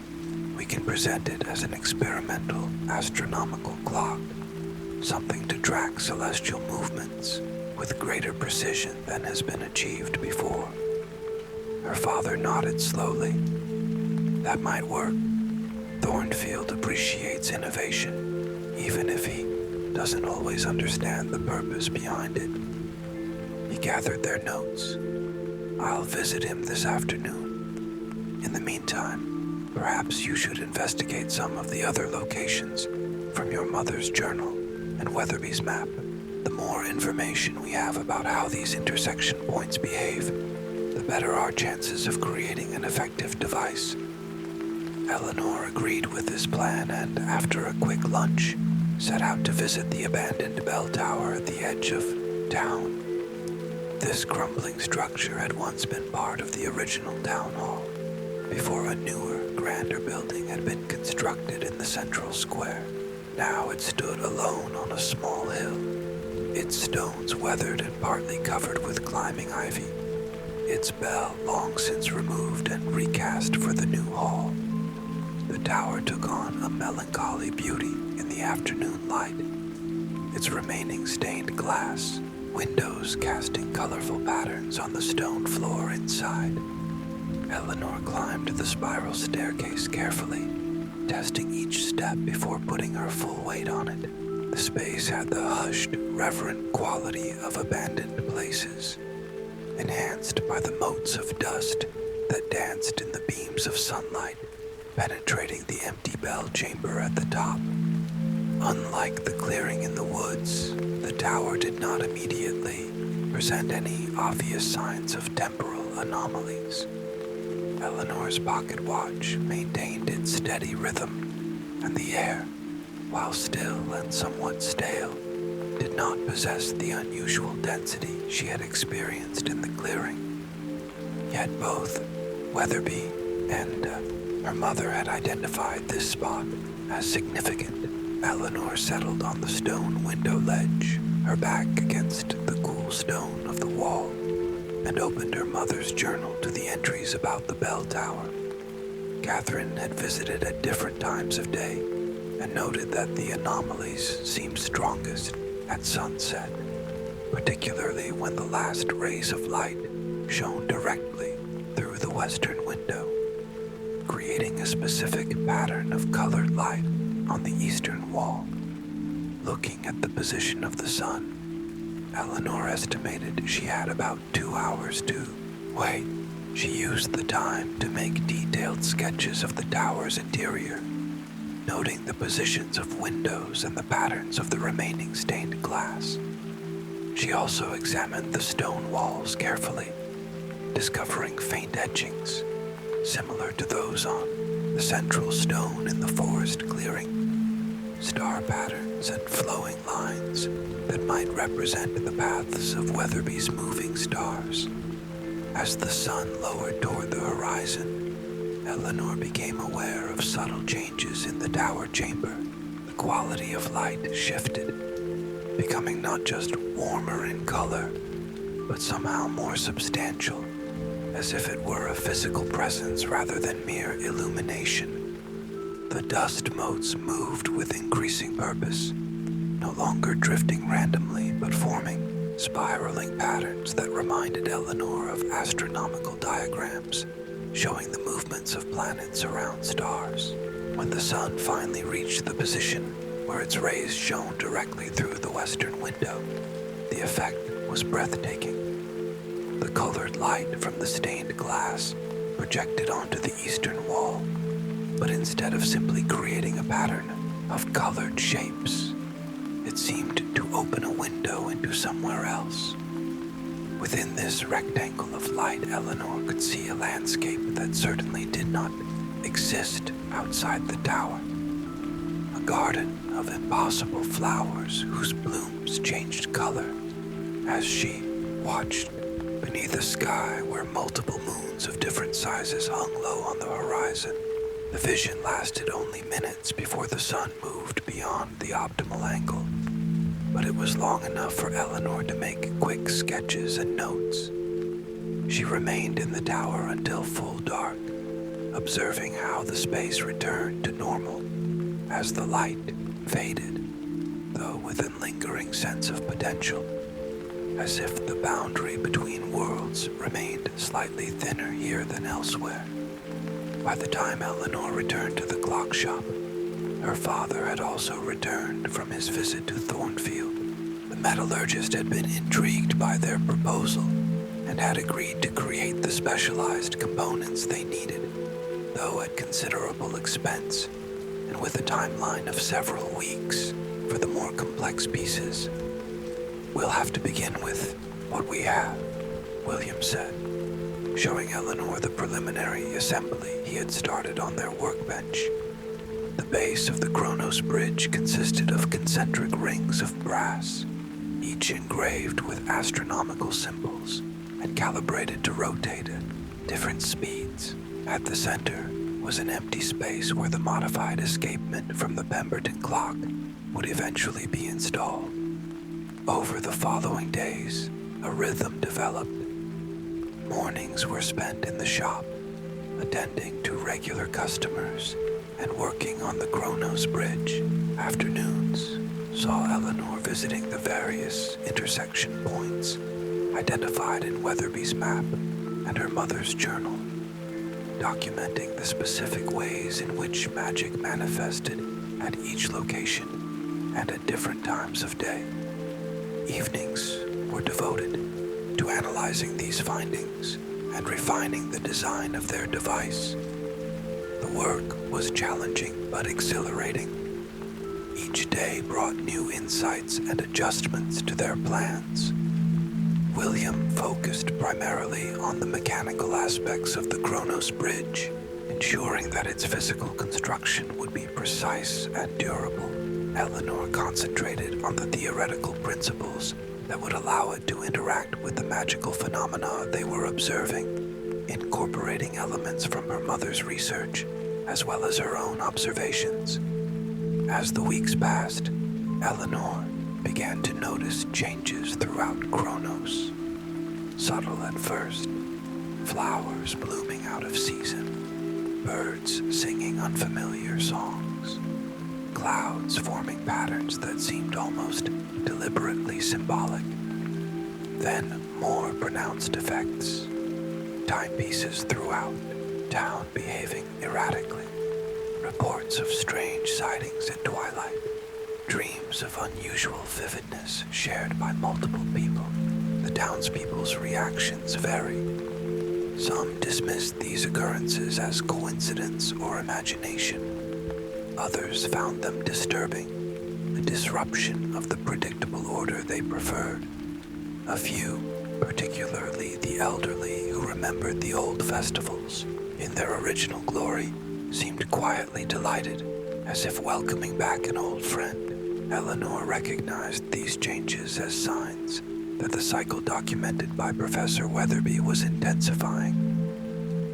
We can present it as an experimental astronomical clock, something to track celestial movements with greater precision than has been achieved before." Her father nodded slowly. "That might work. Thornfield appreciates innovation, even if he doesn't always understand the purpose behind it." He gathered their notes. "I'll visit him this afternoon. In the meantime, perhaps you should investigate some of the other locations from your mother's journal and Weatherby's map. The more information we have about how these intersection points behave, the better our chances of creating an effective device." Eleanor agreed with this plan, and after a quick lunch, set out to visit the abandoned bell tower at the edge of town. This crumbling structure had once been part of the original town hall, before a newer, grander building had been constructed in the central square. Now it stood alone on a small hill, its stones weathered and partly covered with climbing ivy, its bell long since removed and recast for the new hall. The tower took on a melancholy beauty in the afternoon light, its remaining stained glass, windows casting colorful patterns on the stone floor inside. Eleanor climbed the spiral staircase carefully, testing each step before putting her full weight on it. The space had the hushed, reverent quality of abandoned places, enhanced by the motes of dust that danced in the beams of sunlight, penetrating the empty bell chamber at the top. Unlike the clearing in the woods, the tower did not immediately present any obvious signs of temporal anomalies. Eleanor's pocket watch maintained its steady rhythm, and the air, while still and somewhat stale, did not possess the unusual density she had experienced in the clearing. Yet both Weatherby and her mother had identified this spot as significant. Eleanor settled on the stone window ledge, her back against the cool stone of the wall, and opened her mother's journal to the entries about the bell tower. Catherine had visited at different times of day and noted that the anomalies seemed strongest at sunset, particularly when the last rays of light shone directly through the western window, creating a specific pattern of colored light on the eastern wall. Looking at the position of the sun, Eleanor estimated she had about 2 hours to wait. She used the time to make detailed sketches of the tower's interior, noting the positions of windows and the patterns of the remaining stained glass. She also examined the stone walls carefully, discovering faint etchings, similar to those on the central stone in the forest clearing, star patterns and flowing lines that might represent the paths of Weatherby's moving stars. As the sun lowered toward the horizon, Eleanor became aware of subtle changes in the tower chamber. The quality of light shifted, becoming not just warmer in color, but somehow more substantial, as if it were a physical presence rather than mere illumination. The dust motes moved with increasing purpose, no longer drifting randomly, but forming spiraling patterns that reminded Eleanor of astronomical diagrams, showing the movements of planets around stars. When the sun finally reached the position where its rays shone directly through the western window, the effect was breathtaking. The colored light from the stained glass projected onto the eastern wall, but instead of simply creating a pattern of colored shapes, it seemed to open a window into somewhere else. Within this rectangle of light, Eleanor could see a landscape that certainly did not exist outside the tower. A garden of impossible flowers whose blooms changed color as she watched beneath a sky where multiple moons of different sizes hung low on the horizon. The vision lasted only minutes before the sun moved beyond the optimal angle, but it was long enough for Eleanor to make quick sketches and notes. She remained in the tower until full dark, observing how the space returned to normal as the light faded, though with a lingering sense of potential, as if the boundary between worlds remained slightly thinner here than elsewhere. By the time Eleanor returned to the clock shop, her father had also returned from his visit to Thornfield. The metallurgist had been intrigued by their proposal and had agreed to create the specialized components they needed, though at considerable expense and with a timeline of several weeks for the more complex pieces. "We'll have to begin with what we have," William said, showing Eleanor the preliminary assembly he had started on their workbench. The base of the Kronos Bridge consisted of concentric rings of brass, each engraved with astronomical symbols and calibrated to rotate at different speeds. At the center was an empty space where the modified escapement from the Pemberton clock would eventually be installed. Over the following days, a rhythm developed. Mornings were spent in the shop, attending to regular customers and working on the Kronos Bridge. Afternoons saw Eleanor visiting the various intersection points identified in Weatherby's map and her mother's journal, documenting the specific ways in which magic manifested at each location and at different times of day. Evenings were devoted to analyzing these findings and refining the design of their device. The work was challenging but exhilarating. Each day brought new insights and adjustments to their plans. William focused primarily on the mechanical aspects of the Kronos Bridge, ensuring that its physical construction would be precise and durable. Eleanor concentrated on the theoretical principles that would allow it to interact with the magical phenomena they were observing, incorporating elements from her mother's research as well as her own observations. As the weeks passed, Eleanor began to notice changes throughout Kronos. Subtle at first, flowers blooming out of season, birds singing unfamiliar songs, clouds forming patterns that seemed almost deliberately symbolic. Then more pronounced effects, timepieces throughout, town behaving erratically, reports of strange sightings at twilight, dreams of unusual vividness shared by multiple people. The townspeople's reactions varied. Some dismissed these occurrences as coincidence or imagination. Others found them disturbing, a disruption of the predictable order they preferred. A few, particularly the elderly who remembered the old festivals in their original glory, seemed quietly delighted, as if welcoming back an old friend. Eleanor recognized these changes as signs that the cycle documented by Professor Weatherby was intensifying.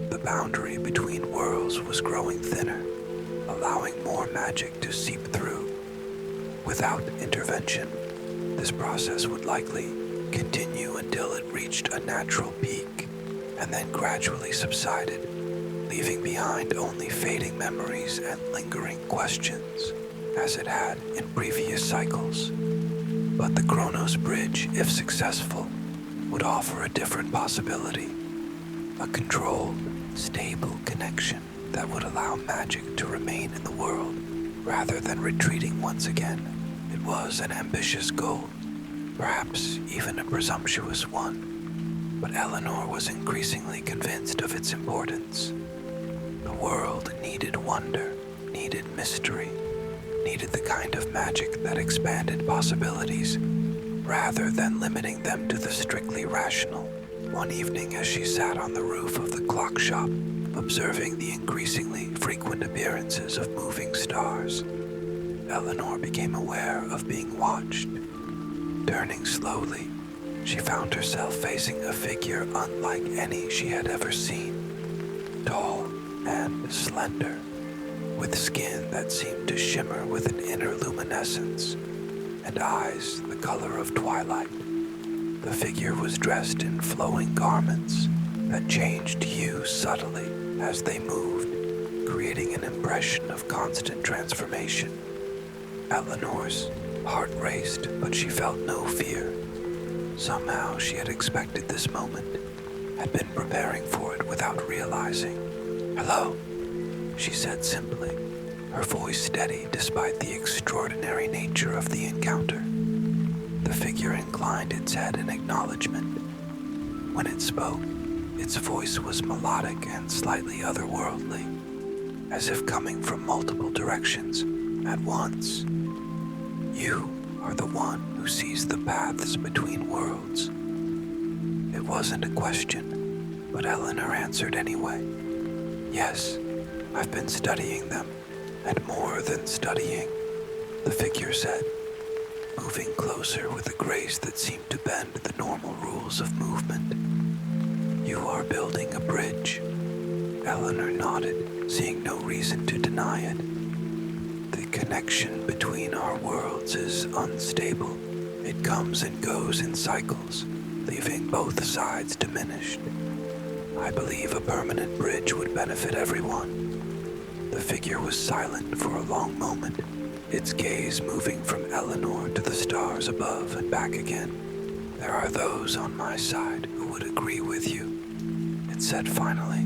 The boundary between worlds was growing thinner, allowing more magic to seep through. Without intervention, this process would likely continue until it reached a natural peak and then gradually subsided, leaving behind only fading memories and lingering questions, as it had in previous cycles. But the Kronos Bridge, if successful, would offer a different possibility, a controlled, stable connection that would allow magic to remain in the world rather than retreating once again. It was an ambitious goal, perhaps even a presumptuous one, but Eleanor was increasingly convinced of its importance. The world needed wonder, needed mystery, needed the kind of magic that expanded possibilities rather than limiting them to the strictly rational. One evening, as she sat on the roof of the clock shop, observing the increasingly frequent appearances of moving stars, Eleanor became aware of being watched. Turning slowly, she found herself facing a figure unlike any she had ever seen. Tall and slender, with skin that seemed to shimmer with an inner luminescence, and eyes the color of twilight. The figure was dressed in flowing garments that changed hue subtly as they moved, creating an impression of constant transformation. Eleanor's heart raced, but she felt no fear. Somehow she had expected this moment, had been preparing for it without realizing. "Hello," she said simply, her voice steady despite the extraordinary nature of the encounter. The figure inclined its head in acknowledgement. When it spoke, its voice was melodic and slightly otherworldly, as if coming from multiple directions at once. "You are the one who sees the paths between worlds." It wasn't a question, but Eleanor answered anyway. "Yes, I've been studying them, And more than studying, the figure said, moving closer with a grace that seemed to bend the normal rules of movement. You are building a bridge. Eleanor nodded, seeing no reason to deny it. The connection between our worlds is unstable. It comes and goes in cycles, leaving both sides diminished. I believe a permanent bridge would benefit everyone. The figure was silent for a long moment, its gaze moving from Eleanor to the stars above and back again. There are those on my side who would agree with you, it said finally,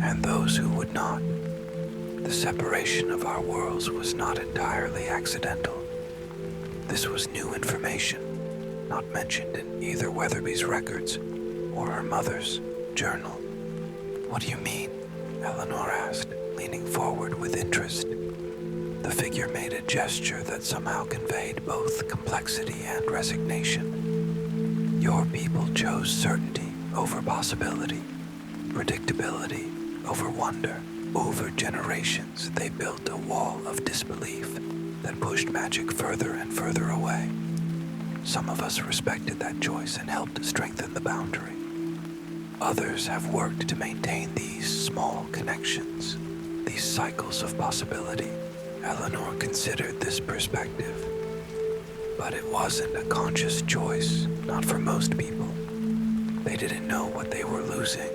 and those who would not. The separation of our worlds was not entirely accidental. This was new information, not mentioned in either Weatherby's records or her mother's journal. What do you mean? Eleanor asked, leaning forward with interest. The figure made a gesture that somehow conveyed both complexity and resignation. Your people chose certainty over possibility, predictability over wonder. Over generations, they built a wall of disbelief that pushed magic further and further away. Some of us respected that choice and helped strengthen the boundary. Others have worked to maintain these small connections, these cycles of possibility. Eleanor considered this perspective. But it wasn't a conscious choice, not for most people. They didn't know what they were losing.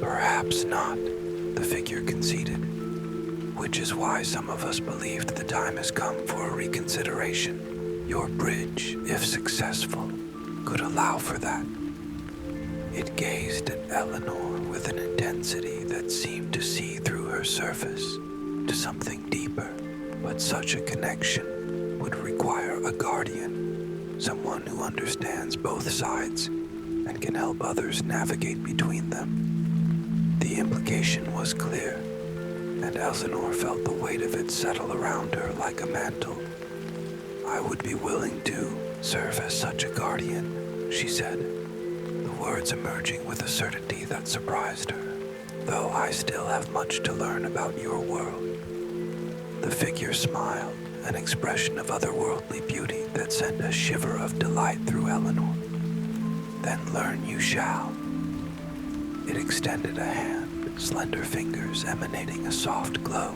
Perhaps not, the figure conceded, which is why some of us believed the time has come for a reconsideration. Your bridge, if successful, could allow for that. It gazed at Eleanor with an intensity that seemed to see through her surface to something deeper, but such a connection would require a guardian, someone who understands both sides and can help others navigate between them. The implication was clear, and Eleanor felt the weight of it settle around her like a mantle. I would be willing to serve as such a guardian, she said, the words emerging with a certainty that surprised her, though I still have much to learn about your world. The figure smiled, an expression of otherworldly beauty that sent a shiver of delight through Eleanor. Then learn you shall. It extended a hand, slender fingers emanating a soft glow.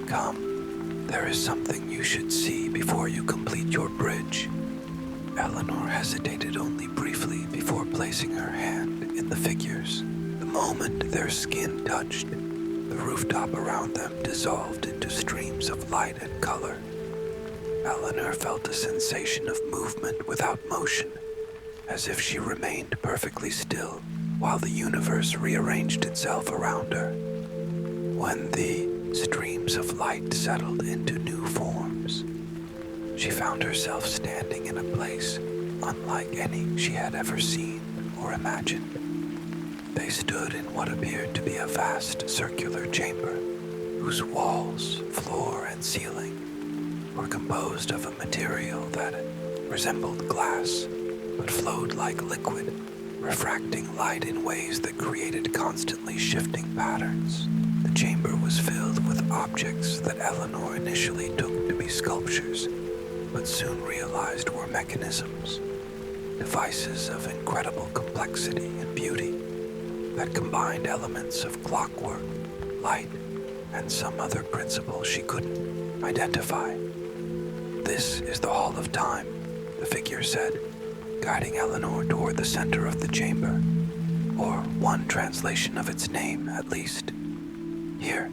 Come, there is something you should see before you complete your bridge. Eleanor hesitated only briefly before placing her hand in the figures. The moment their skin touched, the rooftop around them dissolved into streams of light and color. Eleanor felt a sensation of movement without motion, as if she remained perfectly still while the universe rearranged itself around her. When the streams of light settled into new forms, she found herself standing in a place unlike any she had ever seen or imagined. They stood in what appeared to be a vast circular chamber, whose walls, floor, and ceiling were composed of a material that resembled glass, but flowed like liquid, refracting light in ways that created constantly shifting patterns. The chamber was filled with objects that Eleanor initially took to be sculptures, but soon realized were mechanisms, devices of incredible complexity and beauty that combined elements of clockwork, light, and some other principle she couldn't identify. This is the Hall of Time, the figure said, guiding Eleanor toward the center of the chamber, or one translation of its name, at least. Here,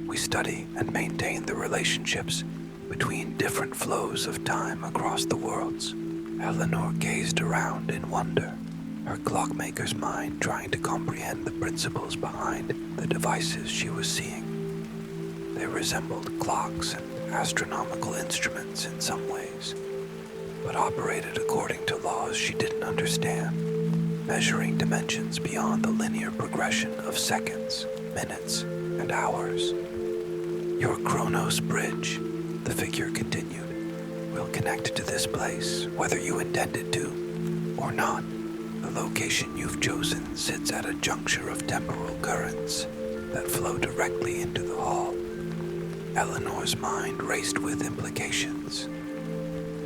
we study and maintain the relationships between different flows of time across the worlds. Eleanor gazed around in wonder, her clockmaker's mind trying to comprehend the principles behind the devices she was seeing. They resembled clocks and astronomical instruments in some ways, but operated according to laws she didn't understand, measuring dimensions beyond the linear progression of seconds, minutes, and hours. Your Chronos Bridge, the figure continued, will connect to this place, whether you intended to or not. The location you've chosen sits at a juncture of temporal currents that flow directly into the hall, Eleanor's mind raced with implications.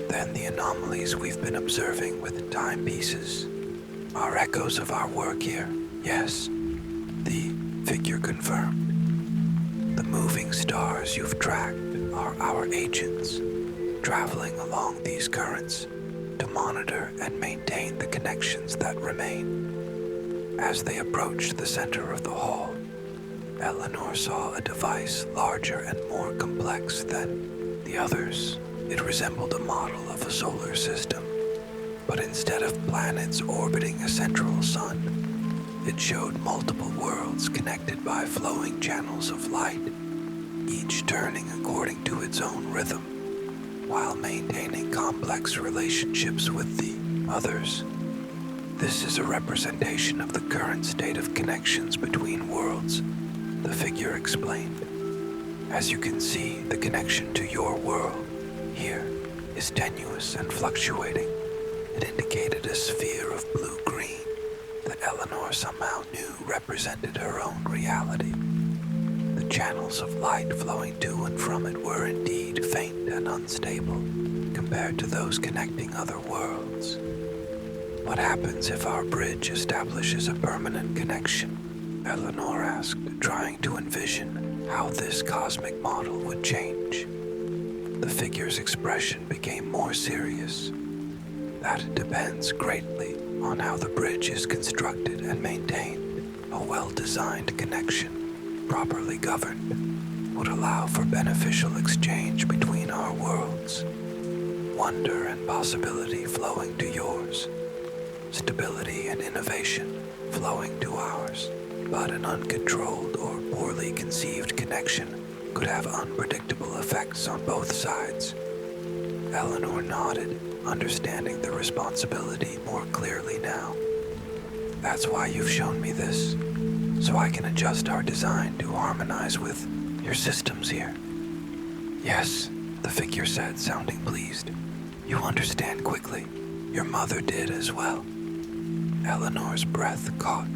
Then the anomalies we've been observing with timepieces are echoes of our work here. Yes, the figure confirmed. The moving stars you've tracked are our agents, traveling along these currents to monitor and maintain the connections that remain. As they approached the center of the hall, Eleanor saw a device larger and more complex than the others. It resembled a model of a solar system, but instead of planets orbiting a central sun, it showed multiple worlds connected by flowing channels of light, each turning according to its own rhythm, while maintaining complex relationships with the others. This is a representation of the current state of connections between worlds, the figure explained. As you can see, the connection to your world here is tenuous and fluctuating. It indicated a sphere of blue-green that Eleanor somehow knew represented her own reality. The channels of light flowing to and from it were indeed faint and unstable compared to those connecting other worlds. What happens if our bridge establishes a permanent connection? Eleanor asked, trying to envision how this cosmic model would change. The figure's expression became more serious. That depends greatly on how the bridge is constructed and maintained. A well-designed connection, properly governed, would allow for beneficial exchange between our worlds. Wonder and possibility flowing to yours. Stability and innovation flowing to ours. But an uncontrolled or poorly conceived connection could have unpredictable effects on both sides. Eleanor nodded, understanding the responsibility more clearly now. That's why you've shown me this, so I can adjust our design to harmonize with your systems here. Yes, the figure said, sounding pleased. You understand quickly. Your mother did as well. Eleanor's breath caught.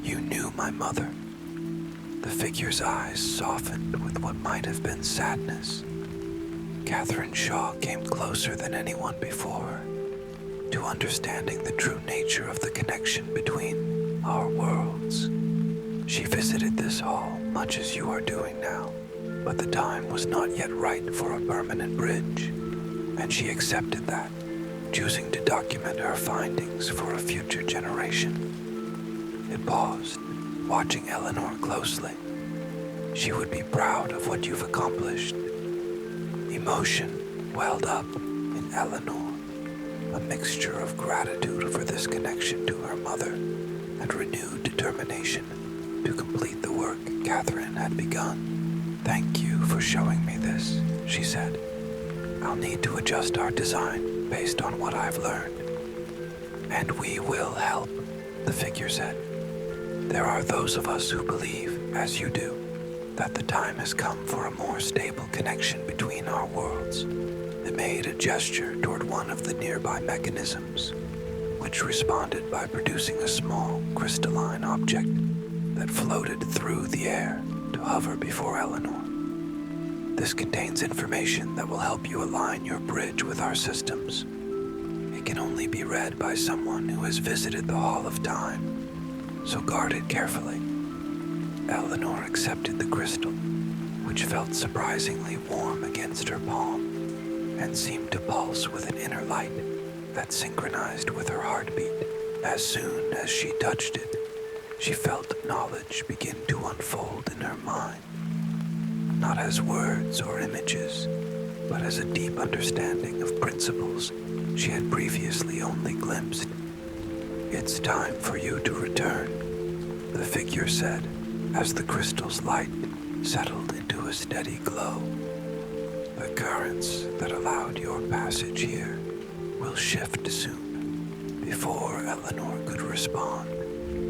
You knew my mother. The figure's eyes softened with what might have been sadness. Catherine Shaw came closer than anyone before her to understanding the true nature of the connection between our worlds. She visited this hall much as you are doing now, but the time was not yet right for a permanent bridge, and she accepted that, choosing to document her findings for a future generation. It paused, watching Eleanor closely. She would be proud of what you've accomplished. Emotion welled up in Eleanor, a mixture of gratitude for this connection to her mother and renewed determination to complete the work Catherine had begun. Thank you for showing me this, she said. I'll need to adjust our design based on what I've learned. And we will help, the figure said. There are those of us who believe, as you do, that the time has come for a more stable connection between our worlds. It made a gesture toward one of the nearby mechanisms, which responded by producing a small, crystalline object that floated through the air to hover before Eleanor. This contains information that will help you align your bridge with our systems. It can only be read by someone who has visited the Hall of Time, so guard it carefully. Eleanor accepted the crystal, which felt surprisingly warm against her palm and seemed to pulse with an inner light that synchronized with her heartbeat. As soon as she touched it, she felt knowledge begin to unfold in her mind, not as words or images, but as a deep understanding of principles she had previously only glimpsed. It's time for you to return, the figure said, as the crystal's light settled into a steady glow. The currents that allowed your passage here will shift soon. Before Eleanor could respond,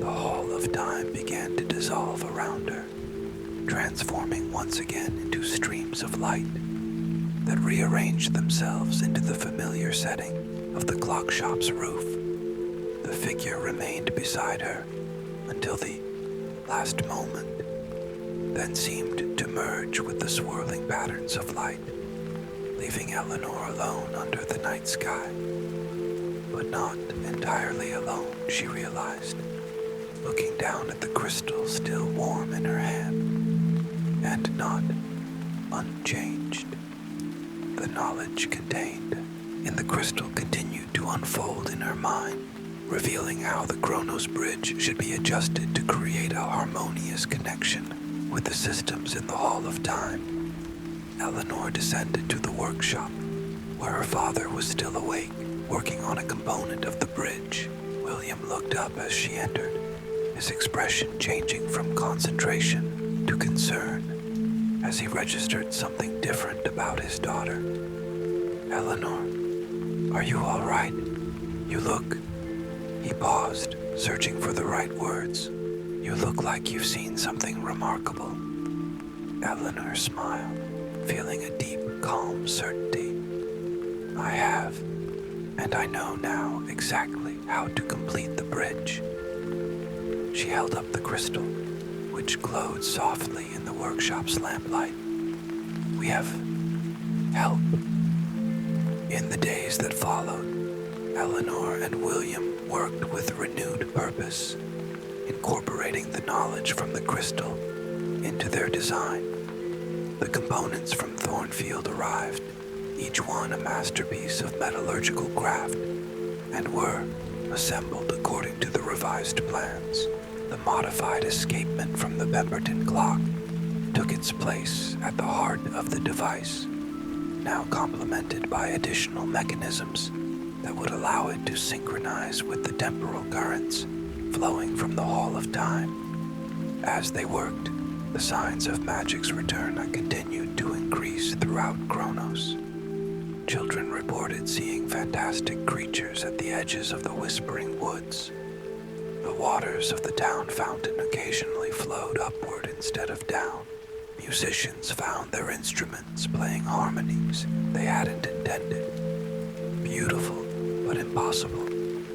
the Hall of Time began to dissolve around her, transforming once again into streams of light that rearranged themselves into the familiar setting of the clock shop's roof. The figure remained beside her until the last moment, then seemed to merge with the swirling patterns of light, leaving Eleanor alone under the night sky. But not entirely alone, she realized, looking down at the crystal still warm in her hand, and not unchanged. The knowledge contained in the crystal continued to unfold in her mind, revealing how the Chronos Bridge should be adjusted to create a harmonious connection with the systems in the Hall of Time. Eleanor descended to the workshop, where her father was still awake, working on a component of the bridge. William looked up as she entered, his expression changing from concentration to concern as he registered something different about his daughter. "Eleanor, are you all right? You look..." He paused, searching for the right words. "You look like you've seen something remarkable." Eleanor smiled, feeling a deep, calm certainty. "I have, and I know now exactly how to complete the bridge." She held up the crystal, which glowed softly in the workshop's lamplight. "We have help." In the days that followed, Eleanor and William worked with renewed purpose, incorporating the knowledge from the crystal into their design. The components from Thornfield arrived, each one a masterpiece of metallurgical craft, and were assembled according to the revised plans. The modified escapement from the Pemberton clock took its place at the heart of the device, now complemented by additional mechanisms that would allow it to synchronize with the temporal currents flowing from the Hall of Time. As they worked, the signs of magic's return continued to increase throughout Chronos. Children reported seeing fantastic creatures at the edges of the Whispering Woods. The waters of the town fountain occasionally flowed upward instead of down. Musicians found their instruments playing harmonies they hadn't intended. Beautiful, but impossible,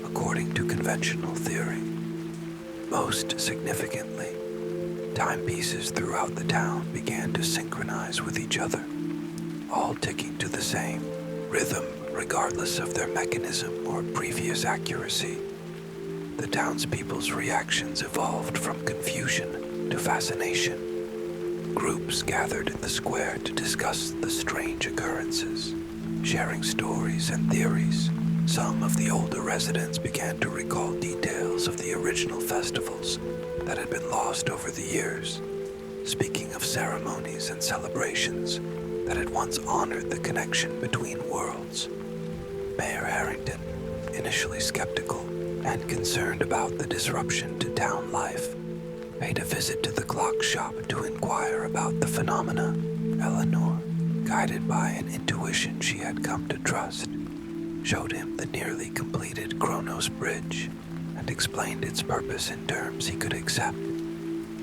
according to conventional theory. Most significantly, timepieces throughout the town began to synchronize with each other, all ticking to the same rhythm regardless of their mechanism or previous accuracy. The townspeople's reactions evolved from confusion to fascination. Groups gathered in the square to discuss the strange occurrences, sharing stories and theories. Some of the older residents began to recall details of the original festivals that had been lost over the years, speaking of ceremonies and celebrations that had once honored the connection between worlds. Mayor Harrington, initially skeptical and concerned about the disruption to town life, paid a visit to the clock shop to inquire about the phenomena. Eleanor, guided by an intuition she had come to trust, showed him the nearly completed Chronos Bridge and explained its purpose in terms he could accept.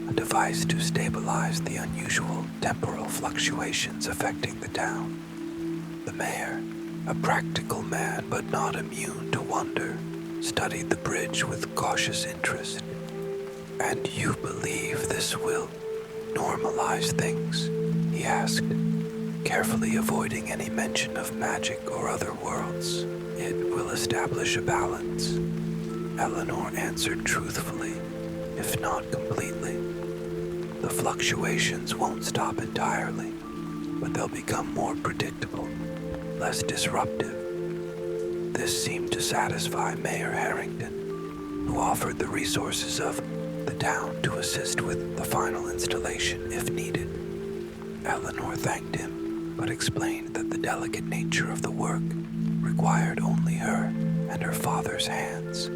A device to stabilize the unusual temporal fluctuations affecting the town. The mayor, a practical man but not immune to wonder, studied the bridge with cautious interest. "And you believe this will normalize things?" he asked, carefully avoiding any mention of magic or other worlds. "It will establish a balance," Eleanor answered truthfully, if not completely. "The fluctuations won't stop entirely, but they'll become more predictable, less disruptive." This seemed to satisfy Mayor Harrington, who offered the resources of the town to assist with the final installation if needed. Eleanor thanked him, but explained that the delicate nature of the work required only her and her father's hands.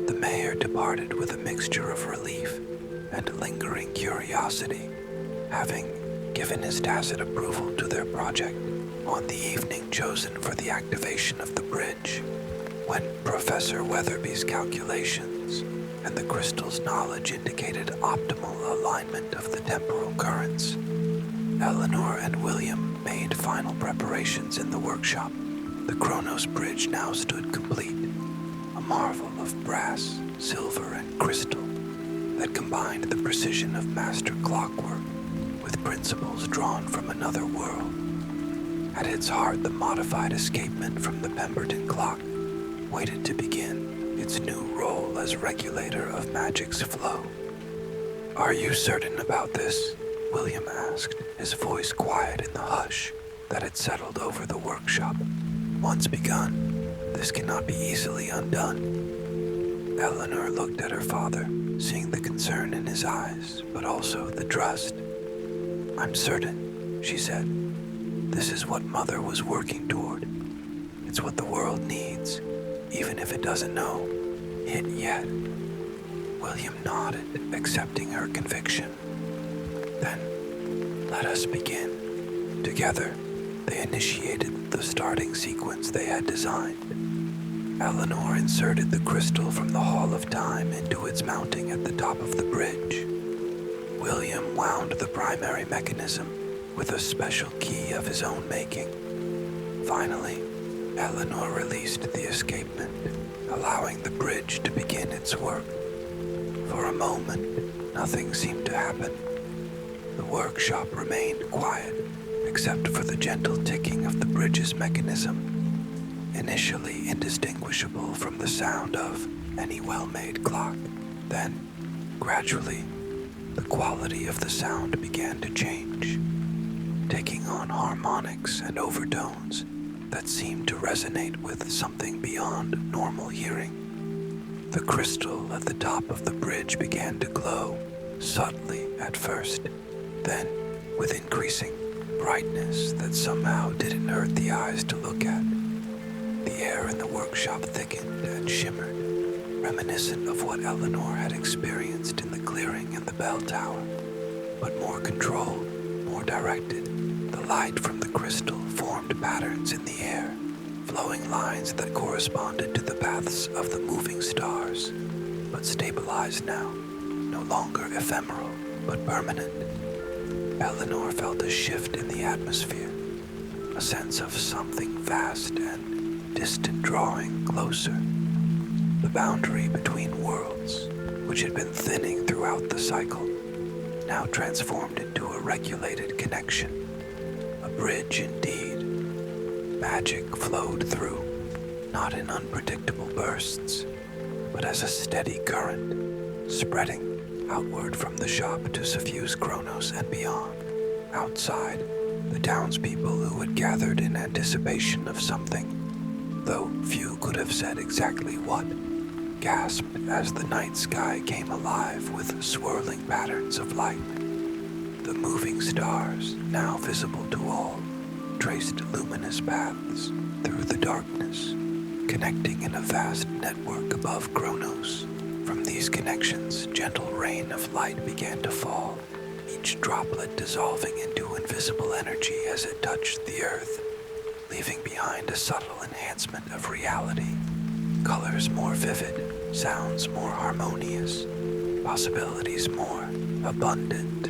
The mayor departed with a mixture of relief and lingering curiosity, having given his tacit approval to their project on the evening chosen for the activation of the bridge. When Professor Weatherby's calculations and the crystal's knowledge indicated optimal alignment of the temporal currents, Eleanor and William made final preparations in the workshop. The Chronos Bridge now stood complete, a marvel of brass, silver, and crystal that combined the precision of master clockwork principles drawn from another world. At its heart, the modified escapement from the Pemberton clock waited to begin its new role as regulator of magic's flow. "Are you certain about this?" William asked, his voice quiet in the hush that had settled over the workshop. "Once begun, this cannot be easily undone." Eleanor looked at her father, seeing the concern in his eyes, but also the trust. "I'm certain," she said. "This is what Mother was working toward. It's what the world needs, even if it doesn't know it yet." William nodded, accepting her conviction. "Then, let us begin." Together, they initiated the starting sequence they had designed. Eleanor inserted the crystal from the Hall of Time into its mounting at the top of the bridge. William wound the primary mechanism with a special key of his own making. Finally, Eleanor released the escapement, allowing the bridge to begin its work. For a moment, nothing seemed to happen. The workshop remained quiet, except for the gentle ticking of the bridge's mechanism, initially indistinguishable from the sound of any well-made clock. Then, gradually, the quality of the sound began to change, taking on harmonics and overtones that seemed to resonate with something beyond normal hearing. The crystal at the top of the bridge began to glow, subtly at first, then with increasing brightness that somehow didn't hurt the eyes to look at. The air in the workshop thickened and shimmered, reminiscent of what Eleanor had experienced in the clearing in the bell tower, but more controlled, more directed. The light from the crystal formed patterns in the air, flowing lines that corresponded to the paths of the moving stars, but stabilized now, no longer ephemeral, but permanent. Eleanor felt a shift in the atmosphere, a sense of something vast and distant drawing closer. The boundary between worlds, which had been thinning throughout the cycle, now transformed into a regulated connection, a bridge indeed. Magic flowed through, not in unpredictable bursts, but as a steady current, spreading outward from the shop to suffuse Kronos and beyond. Outside, the townspeople who had gathered in anticipation of something, though few could have said exactly what, gasped as the night sky came alive with swirling patterns of light. The moving stars, now visible to all, traced luminous paths through the darkness, connecting in a vast network above Kronos. From these connections, gentle rain of light began to fall, each droplet dissolving into invisible energy as it touched the earth, leaving behind a subtle enhancement of reality. Colors more vivid, sounds more harmonious, possibilities more abundant.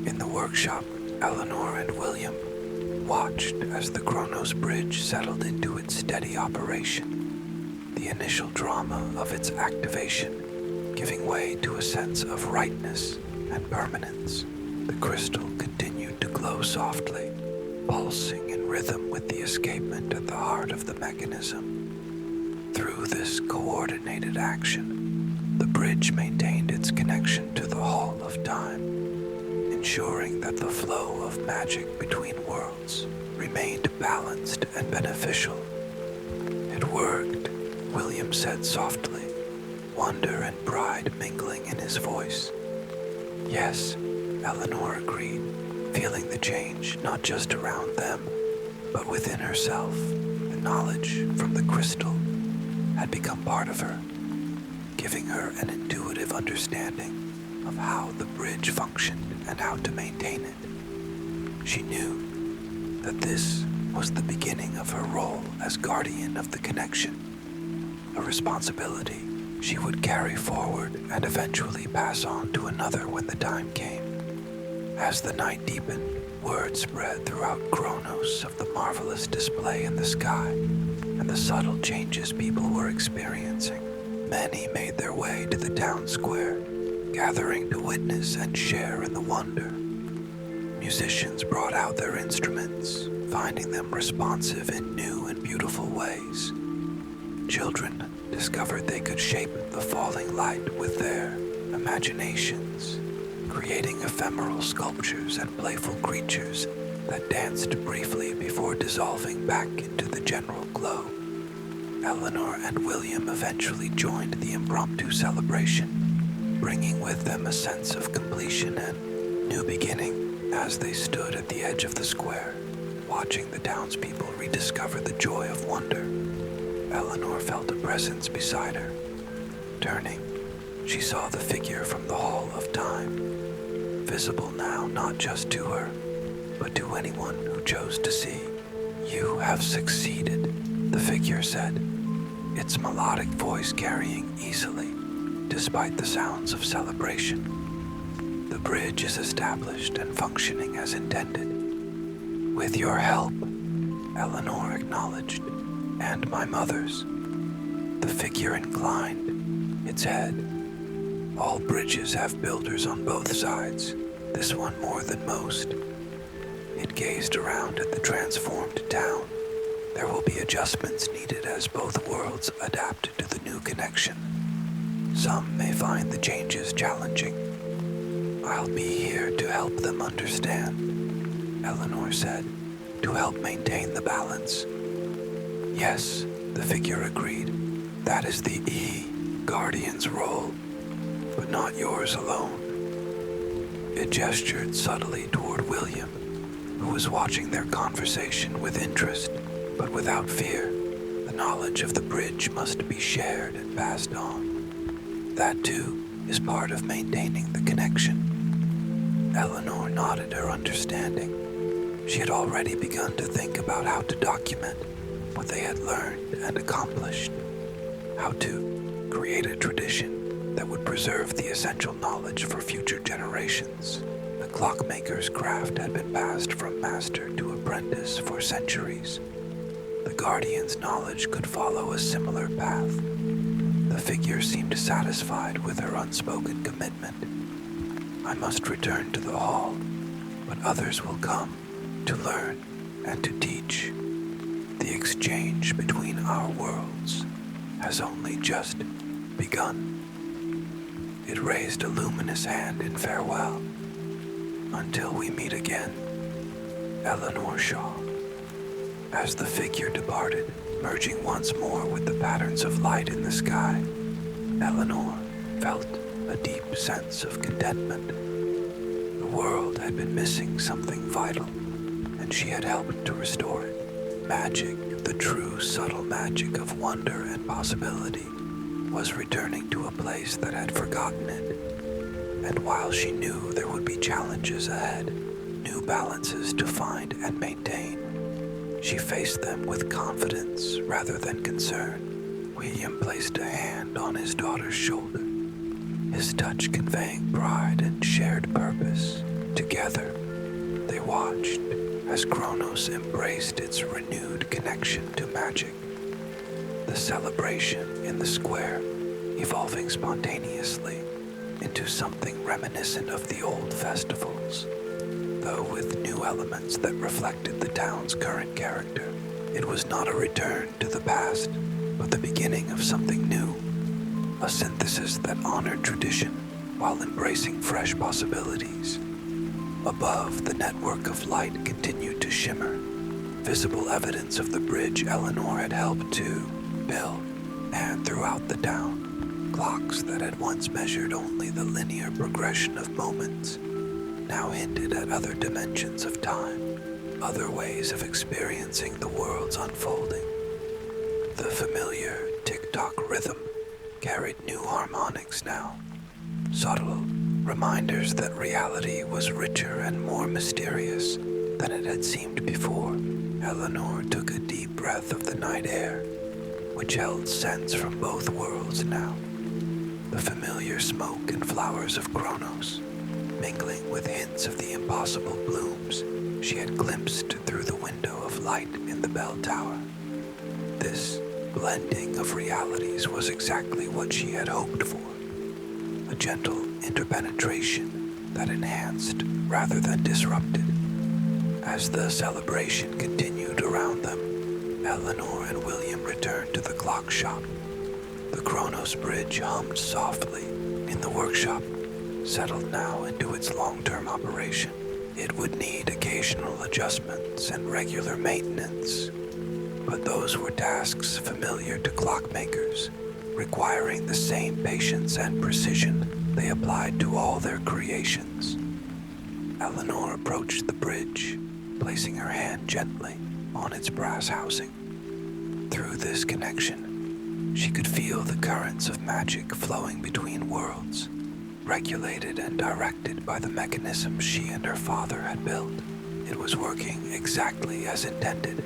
In the workshop, Eleanor and William watched as the Kronos Bridge settled into its steady operation, the initial drama of its activation giving way to a sense of rightness and permanence. The crystal continued to glow softly, pulsing in rhythm with the escapement at the heart of the mechanism. Through this coordinated action, the bridge maintained its connection to the Hall of Time, ensuring that the flow of magic between worlds remained balanced and beneficial. "It worked," William said softly, wonder and pride mingling in his voice. "Yes," Eleanor agreed, feeling the change not just around them, but within herself. The knowledge from the crystal had become part of her, giving her an intuitive understanding of how the bridge functioned and how to maintain it. She knew that this was the beginning of her role as guardian of the connection, a responsibility she would carry forward and eventually pass on to another when the time came. As the night deepened, word spread throughout Kronos of the marvelous display in the sky and the subtle changes people were experiencing. Many made their way to the town square, gathering to witness and share in the wonder. musicians brought out their instruments, finding them responsive in new and beautiful ways. Children discovered they could shape the falling light with their imaginations, creating ephemeral sculptures and playful creatures that danced briefly before dissolving back into the general glow. Eleanor and William eventually joined the impromptu celebration, bringing with them a sense of completion and new beginning as they stood at the edge of the square, watching the townspeople rediscover the joy of wonder. Eleanor felt a presence beside her. Turning, she saw the figure from the Hall of Time, visible now not just to her, but to anyone who chose to see. "You have succeeded," the figure said, its melodic voice carrying easily, despite the sounds of celebration. "The bridge is established and functioning as intended. With your help," Eleanor acknowledged, "and my mother's." The figure inclined its head. "All bridges have builders on both sides, this one more than most." It gazed around at the transformed town. "There will be adjustments needed as both worlds adapt to the new connection. Some may find the changes challenging. I'll be here to help them understand," Eleanor said, "to help maintain the balance." "Yes," the figure agreed. "That is the Guardian's role, but not yours alone." It gestured subtly toward William, who was watching their conversation with interest, but without fear. The knowledge of the bridge must be shared and passed on. That, too, is part of maintaining the connection. Eleanor nodded her understanding. She had already begun to think about how to document what they had learned and accomplished, how to create a tradition that would preserve the essential knowledge for future generations. The clockmaker's craft had been passed from master to apprentice for centuries. The Guardian's knowledge could follow a similar path. The figure seemed satisfied with her unspoken commitment. "I must return to the hall, but others will come to learn and to teach. The exchange between our worlds has only just begun." It raised a luminous hand in farewell. "Until we meet again, Eleanor Shaw." As the figure departed, merging once more with the patterns of light in the sky, Eleanor felt a deep sense of contentment. The world had been missing something vital, and she had helped to restore it. Magic, the true subtle magic of wonder and possibility, was returning to a place that had forgotten it. And while she knew there would be challenges ahead, new balances to find and maintain, she faced them with confidence rather than concern. William placed a hand on his daughter's shoulder, his touch conveying pride and shared purpose. Together, they watched as Kronos embraced its renewed connection to magic. The celebration in the square evolving spontaneously into something reminiscent of the old festivals, though with new elements that reflected the town's current character. It was not a return to the past, but the beginning of something new, a synthesis that honored tradition while embracing fresh possibilities. Above, the network of light continued to shimmer, visible evidence of the bridge Eleanor had helped to build, and throughout the town, clocks that had once measured only the linear progression of moments now hinted at other dimensions of time, other ways of experiencing the world's unfolding. The familiar tick-tock rhythm carried new harmonics now, subtle reminders that reality was richer and more mysterious than it had seemed before. Eleanor took a deep breath of the night air, which held scents from both worlds now. The familiar smoke and flowers of Kronos, mingling with hints of the impossible blooms she had glimpsed through the window of light in the bell tower. This blending of realities was exactly what she had hoped for. A gentle interpenetration that enhanced rather than disrupted. As the celebration continued around them, Eleanor and William returned to the clock shop. The Kronos bridge hummed softly in the workshop, settled now into its long-term operation. It would need occasional adjustments and regular maintenance, but those were tasks familiar to clockmakers, requiring the same patience and precision they applied to all their creations. Eleanor approached the bridge, placing her hand gently on its brass housing. Through this connection, she could feel the currents of magic flowing between worlds, regulated and directed by the mechanism she and her father had built. It was working exactly as intended,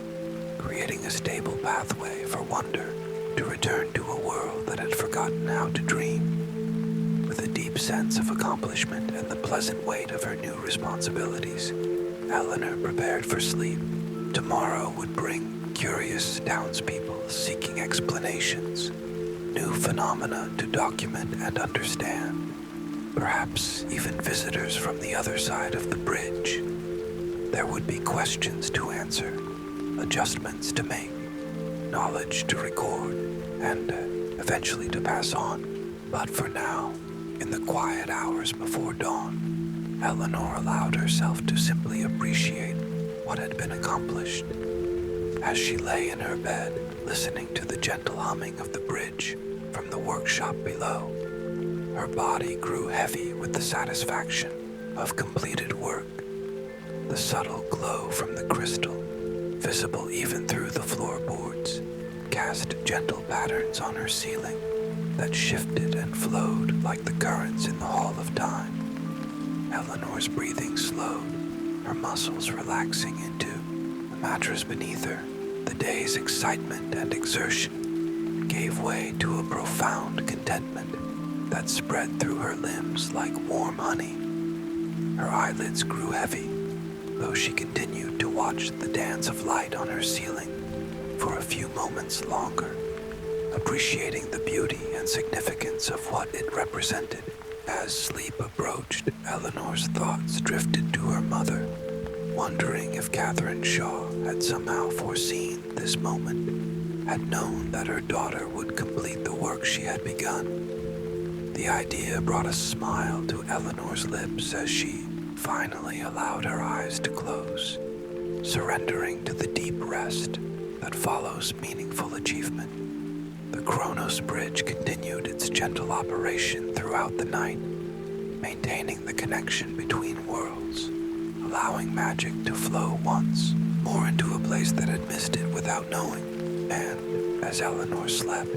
creating a stable pathway for wonder to return to a world that had forgotten how to dream. With a deep sense of accomplishment and the pleasant weight of her new responsibilities, Eleanor prepared for sleep. Tomorrow would bring curious townspeople seeking explanations, new phenomena to document and understand, perhaps even visitors from the other side of the bridge. There would be questions to answer, adjustments to make, knowledge to record, and eventually to pass on. But for now, in the quiet hours before dawn, Eleanor allowed herself to simply appreciate what had been accomplished. As she lay in her bed, listening to the gentle humming of the bridge from the workshop below, her body grew heavy with the satisfaction of completed work. The subtle glow from the crystal, visible even through the floorboards, cast gentle patterns on her ceiling that shifted and flowed like the currents in the Hall of Time. Eleanor's breathing slowed, her muscles relaxing into the mattress beneath her. The day's excitement and exertion gave way to a profound contentment that spread through her limbs like warm honey. Her eyelids grew heavy, though she continued to watch the dance of light on her ceiling for a few moments longer, appreciating the beauty and significance of what it represented. As sleep approached, Eleanor's thoughts drifted to her mother, wondering if Catherine Shaw had somehow foreseen this moment, had known that her daughter would complete the work she had begun. The idea brought a smile to Eleanor's lips as she finally allowed her eyes to close, surrendering to the deep rest that follows meaningful achievement. The Kronos Bridge continued its gentle operation throughout the night, maintaining the connection between worlds, allowing magic to flow once more into a place that had missed it without knowing. And as Eleanor slept,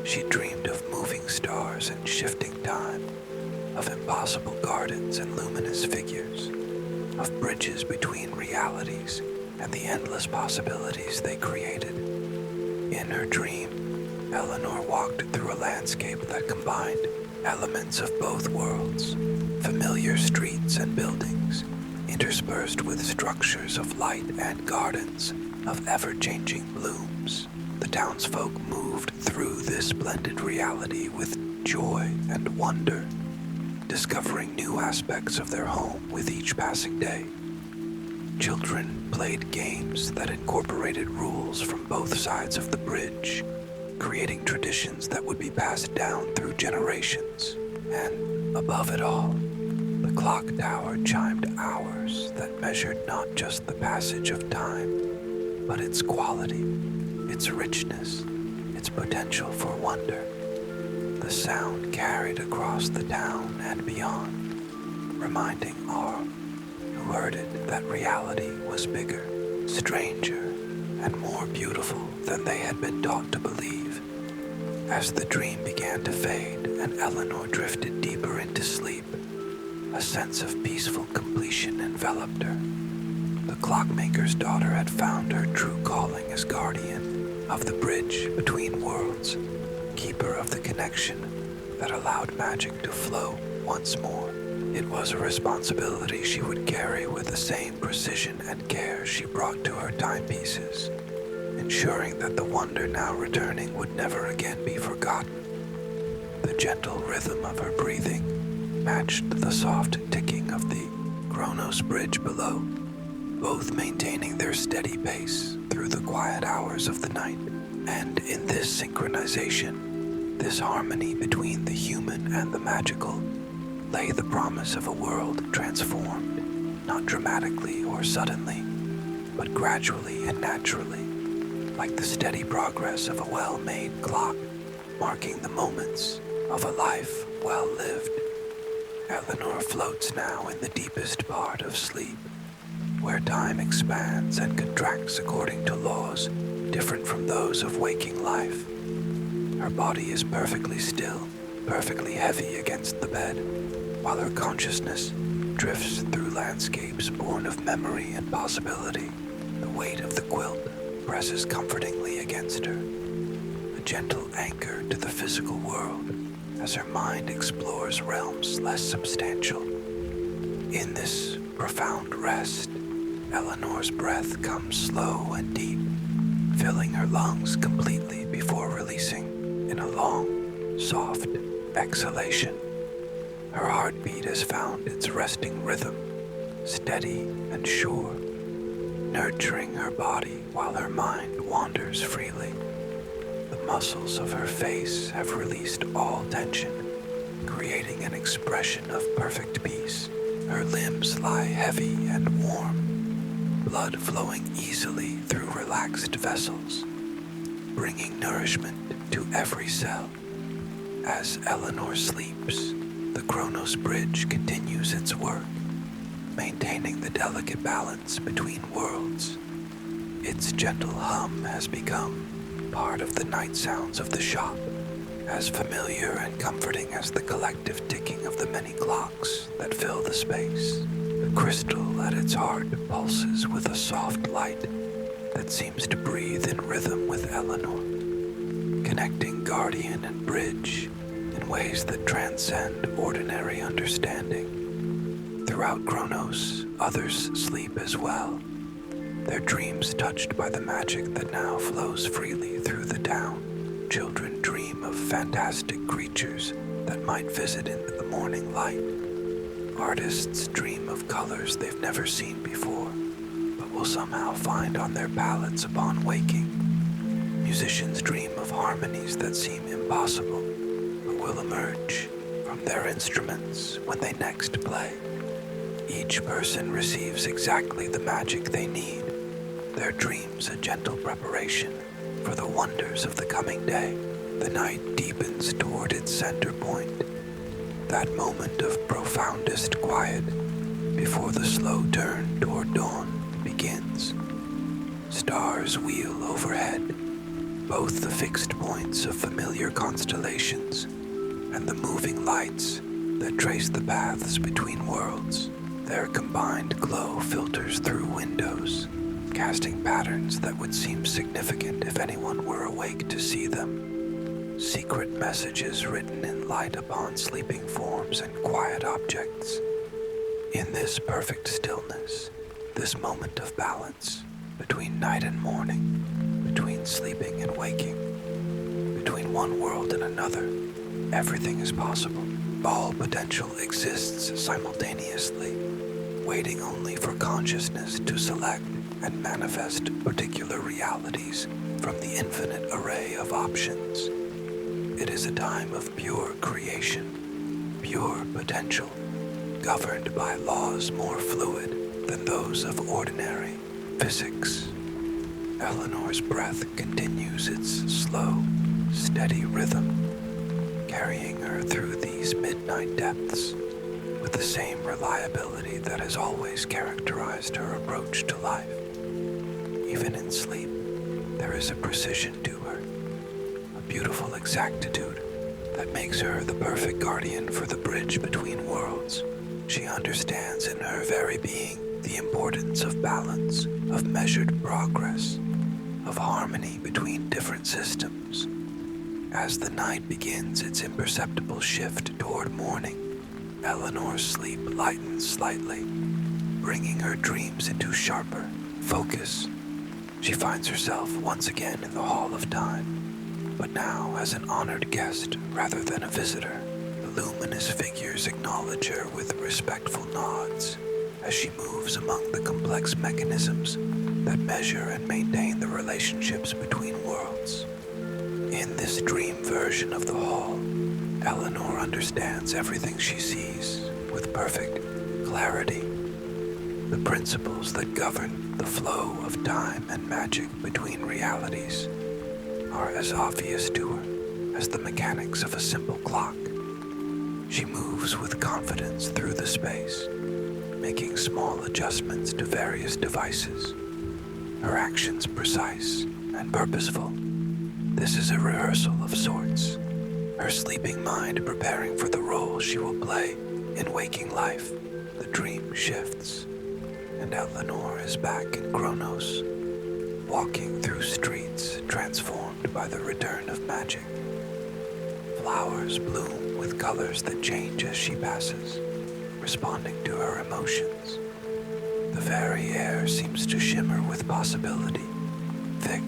she dreamed of moving stars and shifting time, of impossible gardens and luminous figures, of bridges between realities and the endless possibilities they created. In her dream, Eleanor walked through a landscape that combined elements of both worlds, familiar streets and buildings, interspersed with structures of light and gardens of ever-changing blooms. The townsfolk moved through this blended reality with joy and wonder, discovering new aspects of their home with each passing day. Children played games that incorporated rules from both sides of the bridge, creating traditions that would be passed down through generations. And above it all, the clock tower chimed hours that measured not just the passage of time, but its quality, its richness, its potential for wonder. The sound carried across the town and beyond, reminding all who heard it that reality was bigger, stranger, and more beautiful than they had been taught to believe. As the dream began to fade and Eleanor drifted deeper into sleep, a sense of peaceful completion enveloped her. The clockmaker's daughter had found her true calling as guardian of the bridge between worlds, keeper of the connection that allowed magic to flow once more. It was a responsibility she would carry with the same precision and care she brought to her timepieces, ensuring that the wonder now returning would never again be forgotten. The gentle rhythm of her breathing matched the soft ticking of the Kronos bridge below, both maintaining their steady pace through the quiet hours of the night. And in this synchronization, this harmony between the human and the magical, lay the promise of a world transformed, not dramatically or suddenly, but gradually and naturally, like the steady progress of a well-made clock, marking the moments of a life well lived. Eleanor floats now in the deepest part of sleep, where time expands and contracts according to laws different from those of waking life. Her body is perfectly still, perfectly heavy against the bed, while her consciousness drifts through landscapes born of memory and possibility. The weight of the quilt presses comfortingly against her, a gentle anchor to the physical world as her mind explores realms less substantial. In this profound rest, Eleanor's breath comes slow and deep, filling her lungs completely before releasing in a long, soft exhalation. Her heartbeat has found its resting rhythm, steady and sure, nurturing her body while her mind wanders freely. The muscles of her face have released all tension, creating an expression of perfect peace. Her limbs lie heavy and warm, blood flowing easily through relaxed vessels, bringing nourishment to every cell. As Eleanor sleeps, the Chronos Bridge continues its work, maintaining the delicate balance between worlds. Its gentle hum has become part of the night sounds of the shop, as familiar and comforting as the collective ticking of the many clocks that fill the space. The crystal at its heart pulses with a soft light that seems to breathe in rhythm with Eleanor, connecting guardian and bridge in ways that transcend ordinary understanding. Throughout Chronos, others sleep as well, their dreams touched by the magic that now flows freely through the town. Children dream of fantastic creatures that might visit into the morning light. Artists dream of colors they've never seen before, but will somehow find on their palettes upon waking. Musicians dream of harmonies that seem impossible, but will emerge from their instruments when they next play. Each person receives exactly the magic they need, their dreams a gentle preparation for the wonders of the coming day. The night deepens toward its center point, that moment of profoundest quiet before the slow turn toward dawn begins. Stars wheel overhead, both the fixed points of familiar constellations and the moving lights that trace the paths between worlds. Their combined glow filters through windows, casting patterns that would seem significant if anyone were awake to see them. Secret messages written in light upon sleeping forms and quiet objects. In this perfect stillness, this moment of balance between night and morning, between sleeping and waking, between one world and another, everything is possible. All potential exists simultaneously, waiting only for consciousness to select and manifest particular realities from the infinite array of options. It is a time of pure creation, pure potential, governed by laws more fluid than those of ordinary physics. Eleanor's breath continues its slow, steady rhythm, carrying her through these midnight depths with the same reliability that has always characterized her approach to life. Even in sleep, there is a precision to her, a beautiful exactitude that makes her the perfect guardian for the bridge between worlds. She understands in her very being the importance of balance, of measured progress, of harmony between different systems. As the night begins its imperceptible shift toward morning, Eleanor's sleep lightens slightly, bringing her dreams into sharper focus. She finds herself once again in the Hall of Time, but now as an honored guest rather than a visitor. The luminous figures acknowledge her with respectful nods, as she moves among the complex mechanisms that measure and maintain the relationships between worlds. In this dream version of the hall, Eleanor understands everything she sees with perfect clarity. The principles that govern the flow of time and magic between realities are as obvious to her as the mechanics of a simple clock. She moves with confidence through the space, making small adjustments to various devices, her actions precise and purposeful. This is a rehearsal of sorts, her sleeping mind preparing for the role she will play in waking life. The dream shifts, and Eleanor is back in Kronos, walking through streets transformed by the return of magic. Flowers bloom with colors that change as she passes, responding to her emotions. The very air seems to shimmer with possibility, thick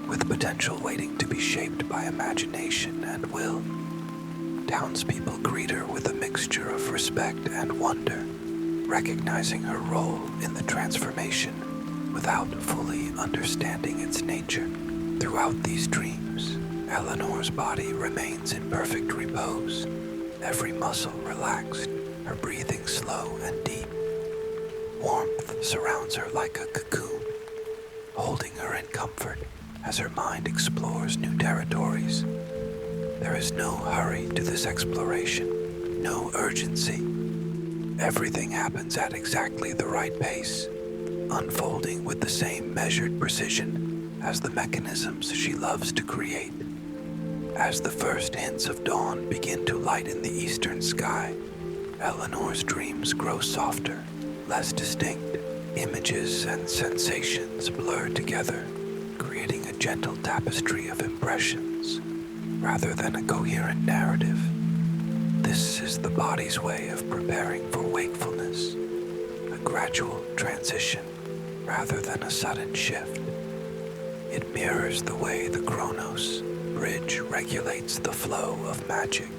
with potential waiting to be shaped by imagination and will. Townspeople greet her with a mixture of respect and wonder, recognizing her role in the transformation without fully understanding its nature. Throughout these dreams, Eleanor's body remains in perfect repose, every muscle relaxed, her breathing slow and deep. Warmth surrounds her like a cocoon, holding her in comfort as her mind explores new territories. There is no hurry to this exploration, no urgency. Everything happens at exactly the right pace, unfolding with the same measured precision as the mechanisms she loves to create. As the first hints of dawn begin to lighten the eastern sky, Eleanor's dreams grow softer, less distinct. Images and sensations blur together, creating a gentle tapestry of impressions rather than a coherent narrative. This is the body's way of preparing for wakefulness, a gradual transition rather than a sudden shift. It mirrors the way the Kronos bridge regulates the flow of magic,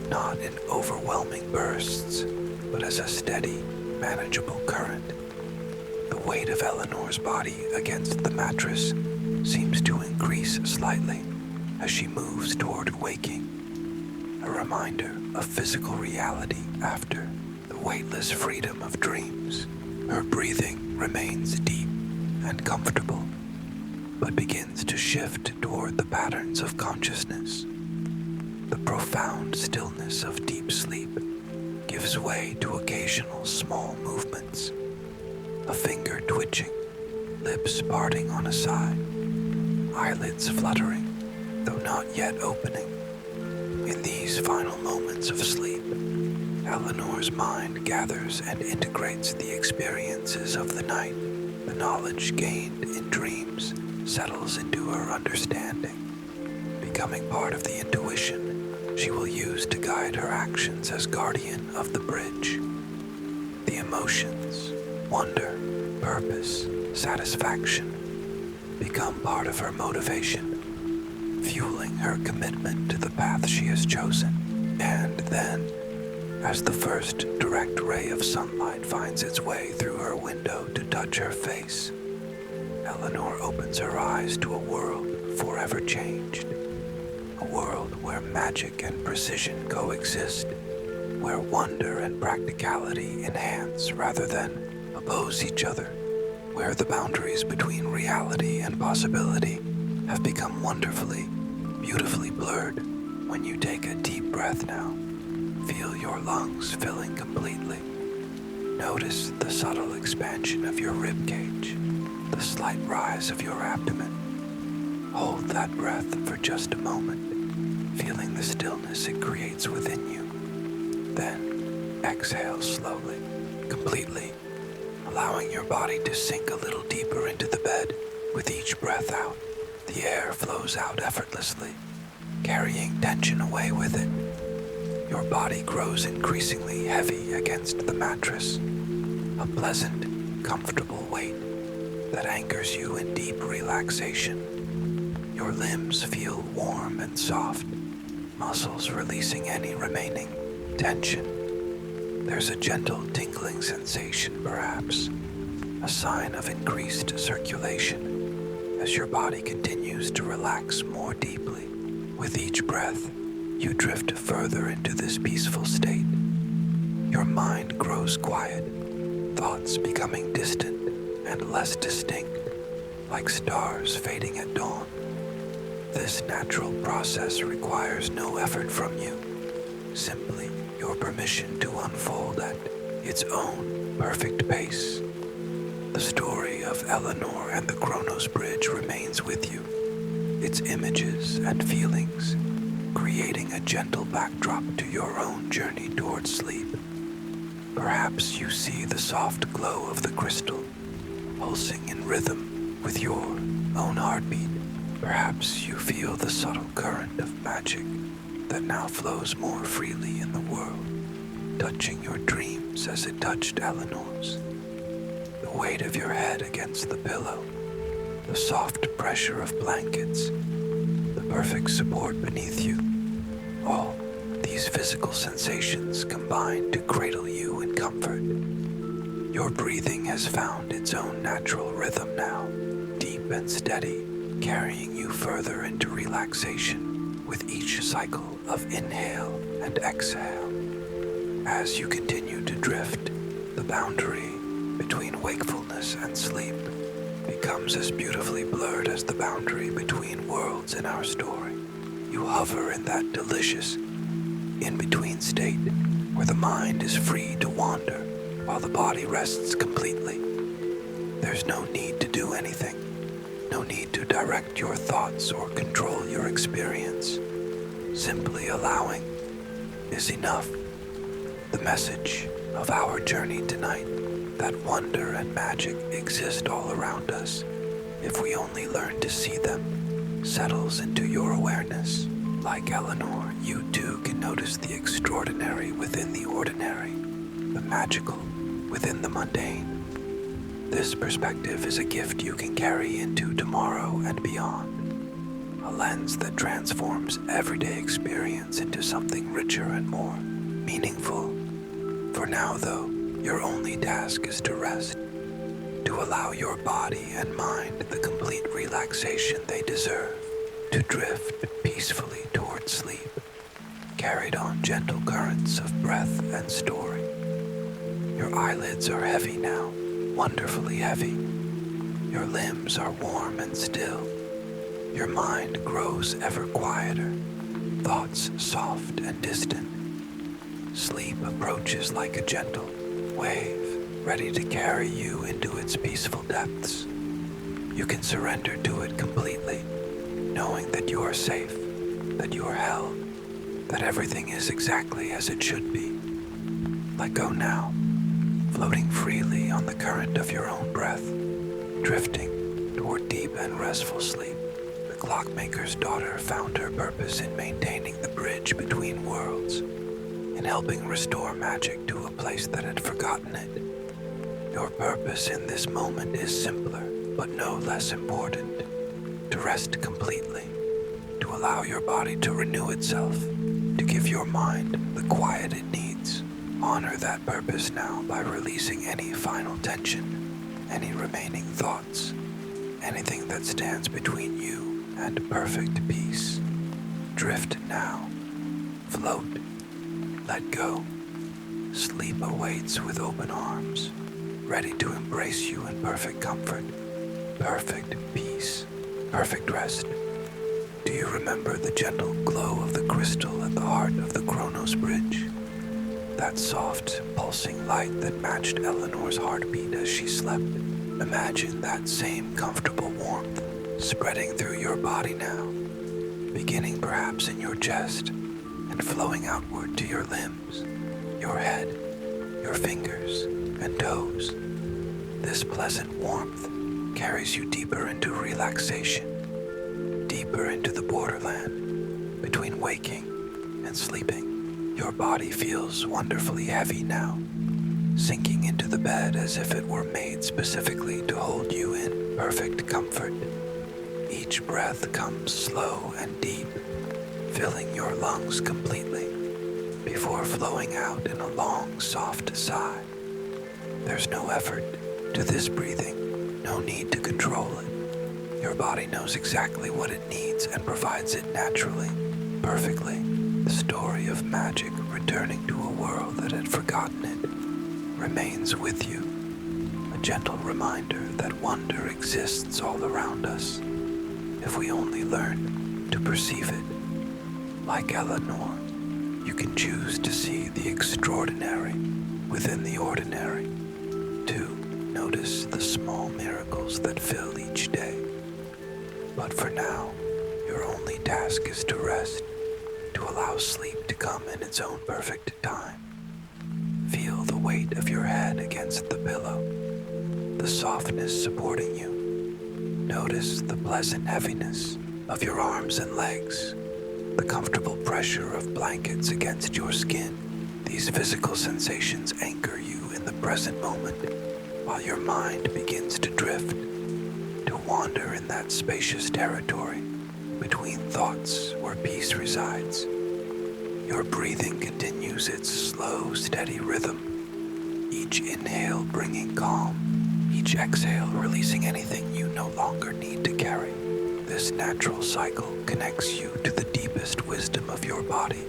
not in overwhelming bursts, but as a steady, manageable current. The weight of Eleanor's body against the mattress seems to increase slightly as she moves toward waking, a reminder of physical reality after the weightless freedom of dreams. Her breathing remains deep and comfortable, but begins to shift toward the patterns of consciousness. The profound stillness of deep sleep gives way to occasional small movements, a finger twitching, lips parting on a side, eyelids fluttering, though not yet opening. In these final moments of sleep, Eleanor's mind gathers and integrates the experiences of the night. The knowledge gained in dreams settles into her understanding, becoming part of the intuition she will use to guide her actions as guardian of the bridge. The emotions, wonder, purpose, satisfaction become part of her motivation, fueling her commitment to the path she has chosen. And then, as the first direct ray of sunlight finds its way through her window to touch her face, Eleanor opens her eyes to a world forever changed. A world where magic and precision coexist, where wonder and practicality enhance rather than oppose each other, where the boundaries between reality and possibility have become wonderfully, beautifully blurred. When you take a deep breath now, feel your lungs filling completely. Notice the subtle expansion of your rib cage, the slight rise of your abdomen. Hold that breath for just a moment, feeling the stillness it creates within you. Then exhale slowly, completely, allowing your body to sink a little deeper into the bed. With each breath out, the air flows out effortlessly, carrying tension away with it. Your body grows increasingly heavy against the mattress, a pleasant, comfortable weight that anchors you in deep relaxation. Your limbs feel warm and soft, muscles releasing any remaining tension. There's a gentle tingling sensation, perhaps, a sign of increased circulation as your body continues to relax more deeply. With each breath, you drift further into this peaceful state. Your mind grows quiet, thoughts becoming distant and less distinct, like stars fading at dawn. This natural process requires no effort from you, simply your permission to unfold at its own perfect pace. The story of Eleanor and the Chronos Bridge remains with you, its images and feelings creating a gentle backdrop to your own journey towards sleep. Perhaps you see the soft glow of the crystal, pulsing in rhythm with your own heartbeat. Perhaps you feel the subtle current of magic that now flows more freely in the world, touching your dreams as it touched Eleanor's. The weight of your head against the pillow, the soft pressure of blankets, the perfect support beneath you, all these physical sensations combine to cradle you in comfort. Your breathing has found its own natural rhythm now, deep and steady, carrying you further into relaxation with each cycle of inhale and exhale. As you continue to drift, the boundary between wakefulness and sleep becomes as beautifully blurred as the boundary between worlds in our story. You hover in that delicious, in-between state where the mind is free to wander while the body rests completely. There's no need to do anything, no need to direct your thoughts or control your experience. Simply allowing is enough. The message of our journey tonight, that wonder and magic exist all around us if we only learn to see them, settles into your awareness. Like Eleanor, you too can notice the extraordinary within the ordinary, the magical within the mundane. This perspective is a gift you can carry into tomorrow and beyond, a lens that transforms everyday experience into something richer and more meaningful. For now, though, your only task is to rest, to allow your body and mind the complete relaxation they deserve, to drift peacefully towards sleep, carried on gentle currents of breath and story. Your eyelids are heavy now, wonderfully heavy. Your limbs are warm and still. Your mind grows ever quieter, thoughts soft and distant. Sleep approaches like a gentle wave, ready to carry you into its peaceful depths. You can surrender to it completely, knowing that you are safe, that you are held, that everything is exactly as it should be. Let go now, floating freely on the current of your own breath, drifting toward deep and restful sleep. The Clockmaker's daughter found her purpose in maintaining the bridge between worlds, in helping restore magic to a place that had forgotten it. Your purpose in this moment is simpler, but no less important. To rest completely, to allow your body to renew itself, to give your mind the quiet it needs. Honor that purpose now by releasing any final tension, any remaining thoughts, anything that stands between you and perfect peace. Drift now. Float. Let go. Sleep awaits with open arms, ready to embrace you in perfect comfort, perfect peace, perfect rest. Do you remember the gentle glow of the crystal at the heart of the Chronos Bridge? That soft, pulsing light that matched Eleanor's heartbeat as she slept. Imagine that same comfortable warmth spreading through your body now, beginning perhaps in your chest and flowing outward to your limbs, your head, your fingers and toes. This pleasant warmth carries you deeper into relaxation, deeper into the borderland between waking and sleeping. Your body feels wonderfully heavy now, sinking into the bed as if it were made specifically to hold you in perfect comfort. Each breath comes slow and deep, filling your lungs completely, before flowing out in a long, soft sigh. There's no effort to this breathing, no need to control it. Your body knows exactly what it needs and provides it naturally, perfectly. The story of magic returning to a world that had forgotten it remains with you, a gentle reminder that wonder exists all around us, if we only learn to perceive it. Like Eleanor, you can choose to see the extraordinary within the ordinary, to notice the small miracles that fill each day. But for now, your only task is to rest, to allow sleep to come in its own perfect time. Feel the weight of your head against the pillow, the softness supporting you. Notice the pleasant heaviness of your arms and legs, the comfortable pressure of blankets against your skin. These physical sensations anchor you in the present moment, while your mind begins to drift, to wander in that spacious territory between thoughts where peace resides. Your breathing continues its slow, steady rhythm, each inhale bringing calm, each exhale releasing anything you no longer need to carry. This natural cycle connects you to the deepest wisdom of your body,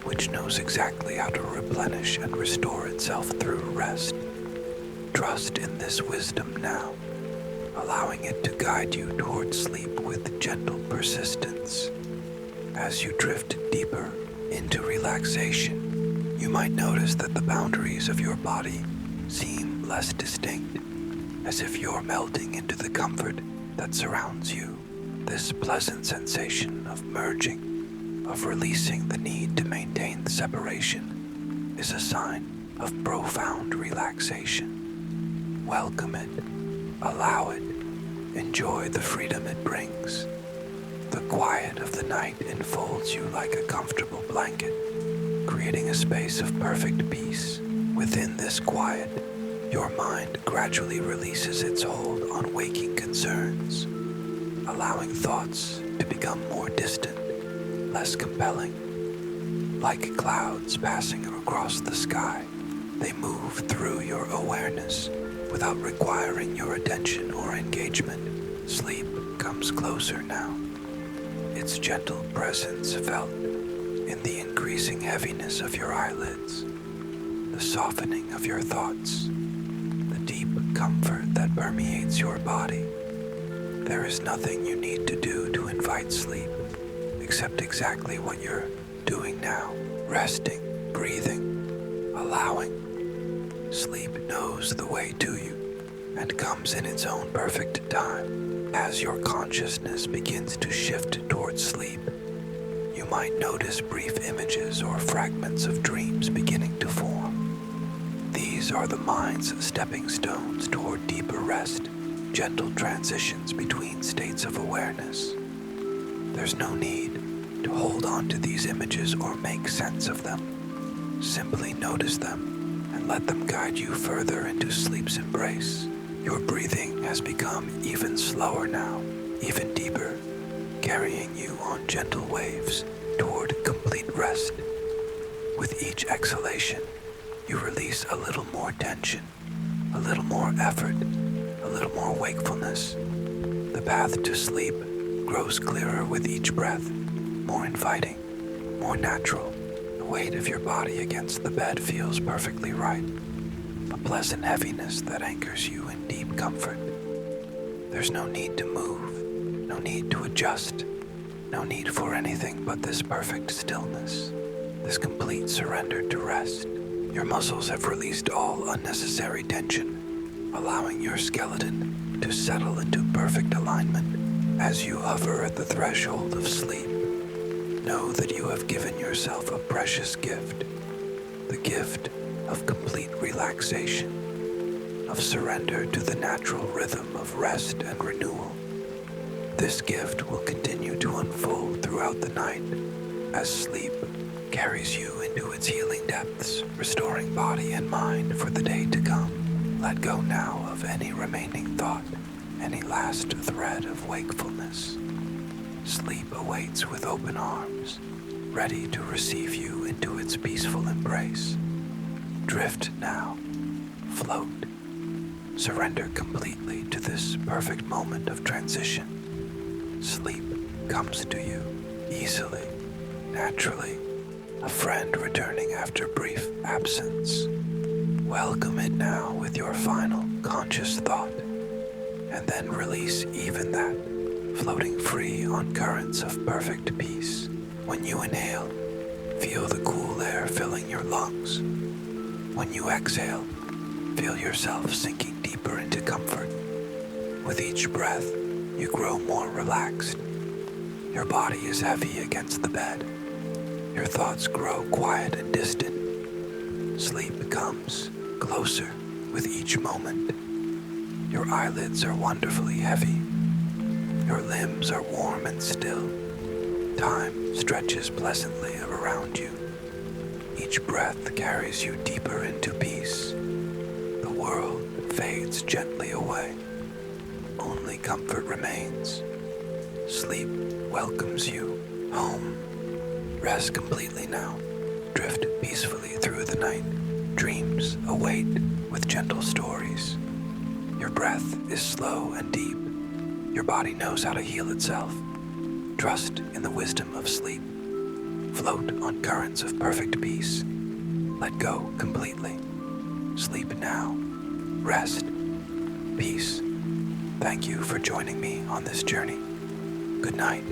which knows exactly how to replenish and restore itself through rest. Trust in this wisdom now, allowing it to guide you toward sleep with gentle persistence. As you drift deeper into relaxation, you might notice that the boundaries of your body seem less distinct, as if you're melting into the comfort that surrounds you. This pleasant sensation of merging, of releasing the need to maintain the separation, is a sign of profound relaxation. Welcome it, allow it, enjoy the freedom it brings. The quiet of the night enfolds you like a comfortable blanket, creating a space of perfect peace. Within this quiet, your mind gradually releases its hold on waking concerns, allowing thoughts to become more distant, less compelling. Like clouds passing across the sky, they move through your awareness without requiring your attention or engagement. Sleep comes closer now, its gentle presence felt in the increasing heaviness of your eyelids, the softening of your thoughts, the deep comfort that permeates your body. There is nothing you need to do to invite sleep, except exactly what you're doing now, resting, breathing, allowing. Sleep knows the way to you and comes in its own perfect time. As your consciousness begins to shift towards sleep, you might notice brief images or fragments of dreams beginning to form. These are the mind's stepping stones toward deeper rest, gentle transitions between states of awareness. There's no need to hold on to these images or make sense of them. Simply notice them and let them guide you further into sleep's embrace. Your breathing has become even slower now, even deeper, carrying you on gentle waves toward complete rest. With each exhalation, you release a little more tension, a little more effort, a little more wakefulness. The path to sleep grows clearer with each breath, more inviting, more natural. The weight of your body against the bed feels perfectly right, a pleasant heaviness that anchors you in deep comfort. There's no need to move, no need to adjust, no need for anything but this perfect stillness, this complete surrender to rest. Your muscles have released all unnecessary tension, allowing your skeleton to settle into perfect alignment. As you hover at the threshold of sleep, know that you have given yourself a precious gift, the gift of complete relaxation, of surrender to the natural rhythm of rest and renewal. This gift will continue to unfold throughout the night as sleep carries you into its healing depths, restoring body and mind for the day to come. Let go now of any remaining thought, any last thread of wakefulness. Sleep awaits with open arms, ready to receive you into its peaceful embrace. Drift now. Float. Surrender completely to this perfect moment of transition. Sleep comes to you easily, naturally, a friend returning after brief absence. Welcome it now with your final conscious thought, and then release even that, floating free on currents of perfect peace. When you inhale, feel the cool air filling your lungs. When you exhale, feel yourself sinking deeper into comfort. With each breath, you grow more relaxed. Your body is heavy against the bed. Your thoughts grow quiet and distant. Sleep comes closer with each moment. Your eyelids are wonderfully heavy. Your limbs are warm and still. Time stretches pleasantly around you. Each breath carries you deeper into peace. The world fades gently away. Only comfort remains. Sleep welcomes you home. Rest completely now. Drift peacefully through the night. Dreams await with gentle stories. Your breath is slow and deep. Your body knows how to heal itself. Trust in the wisdom of sleep. Float on currents of perfect peace. Let go completely. Sleep now. Rest. Peace. Thank you for joining me on this journey. Good night.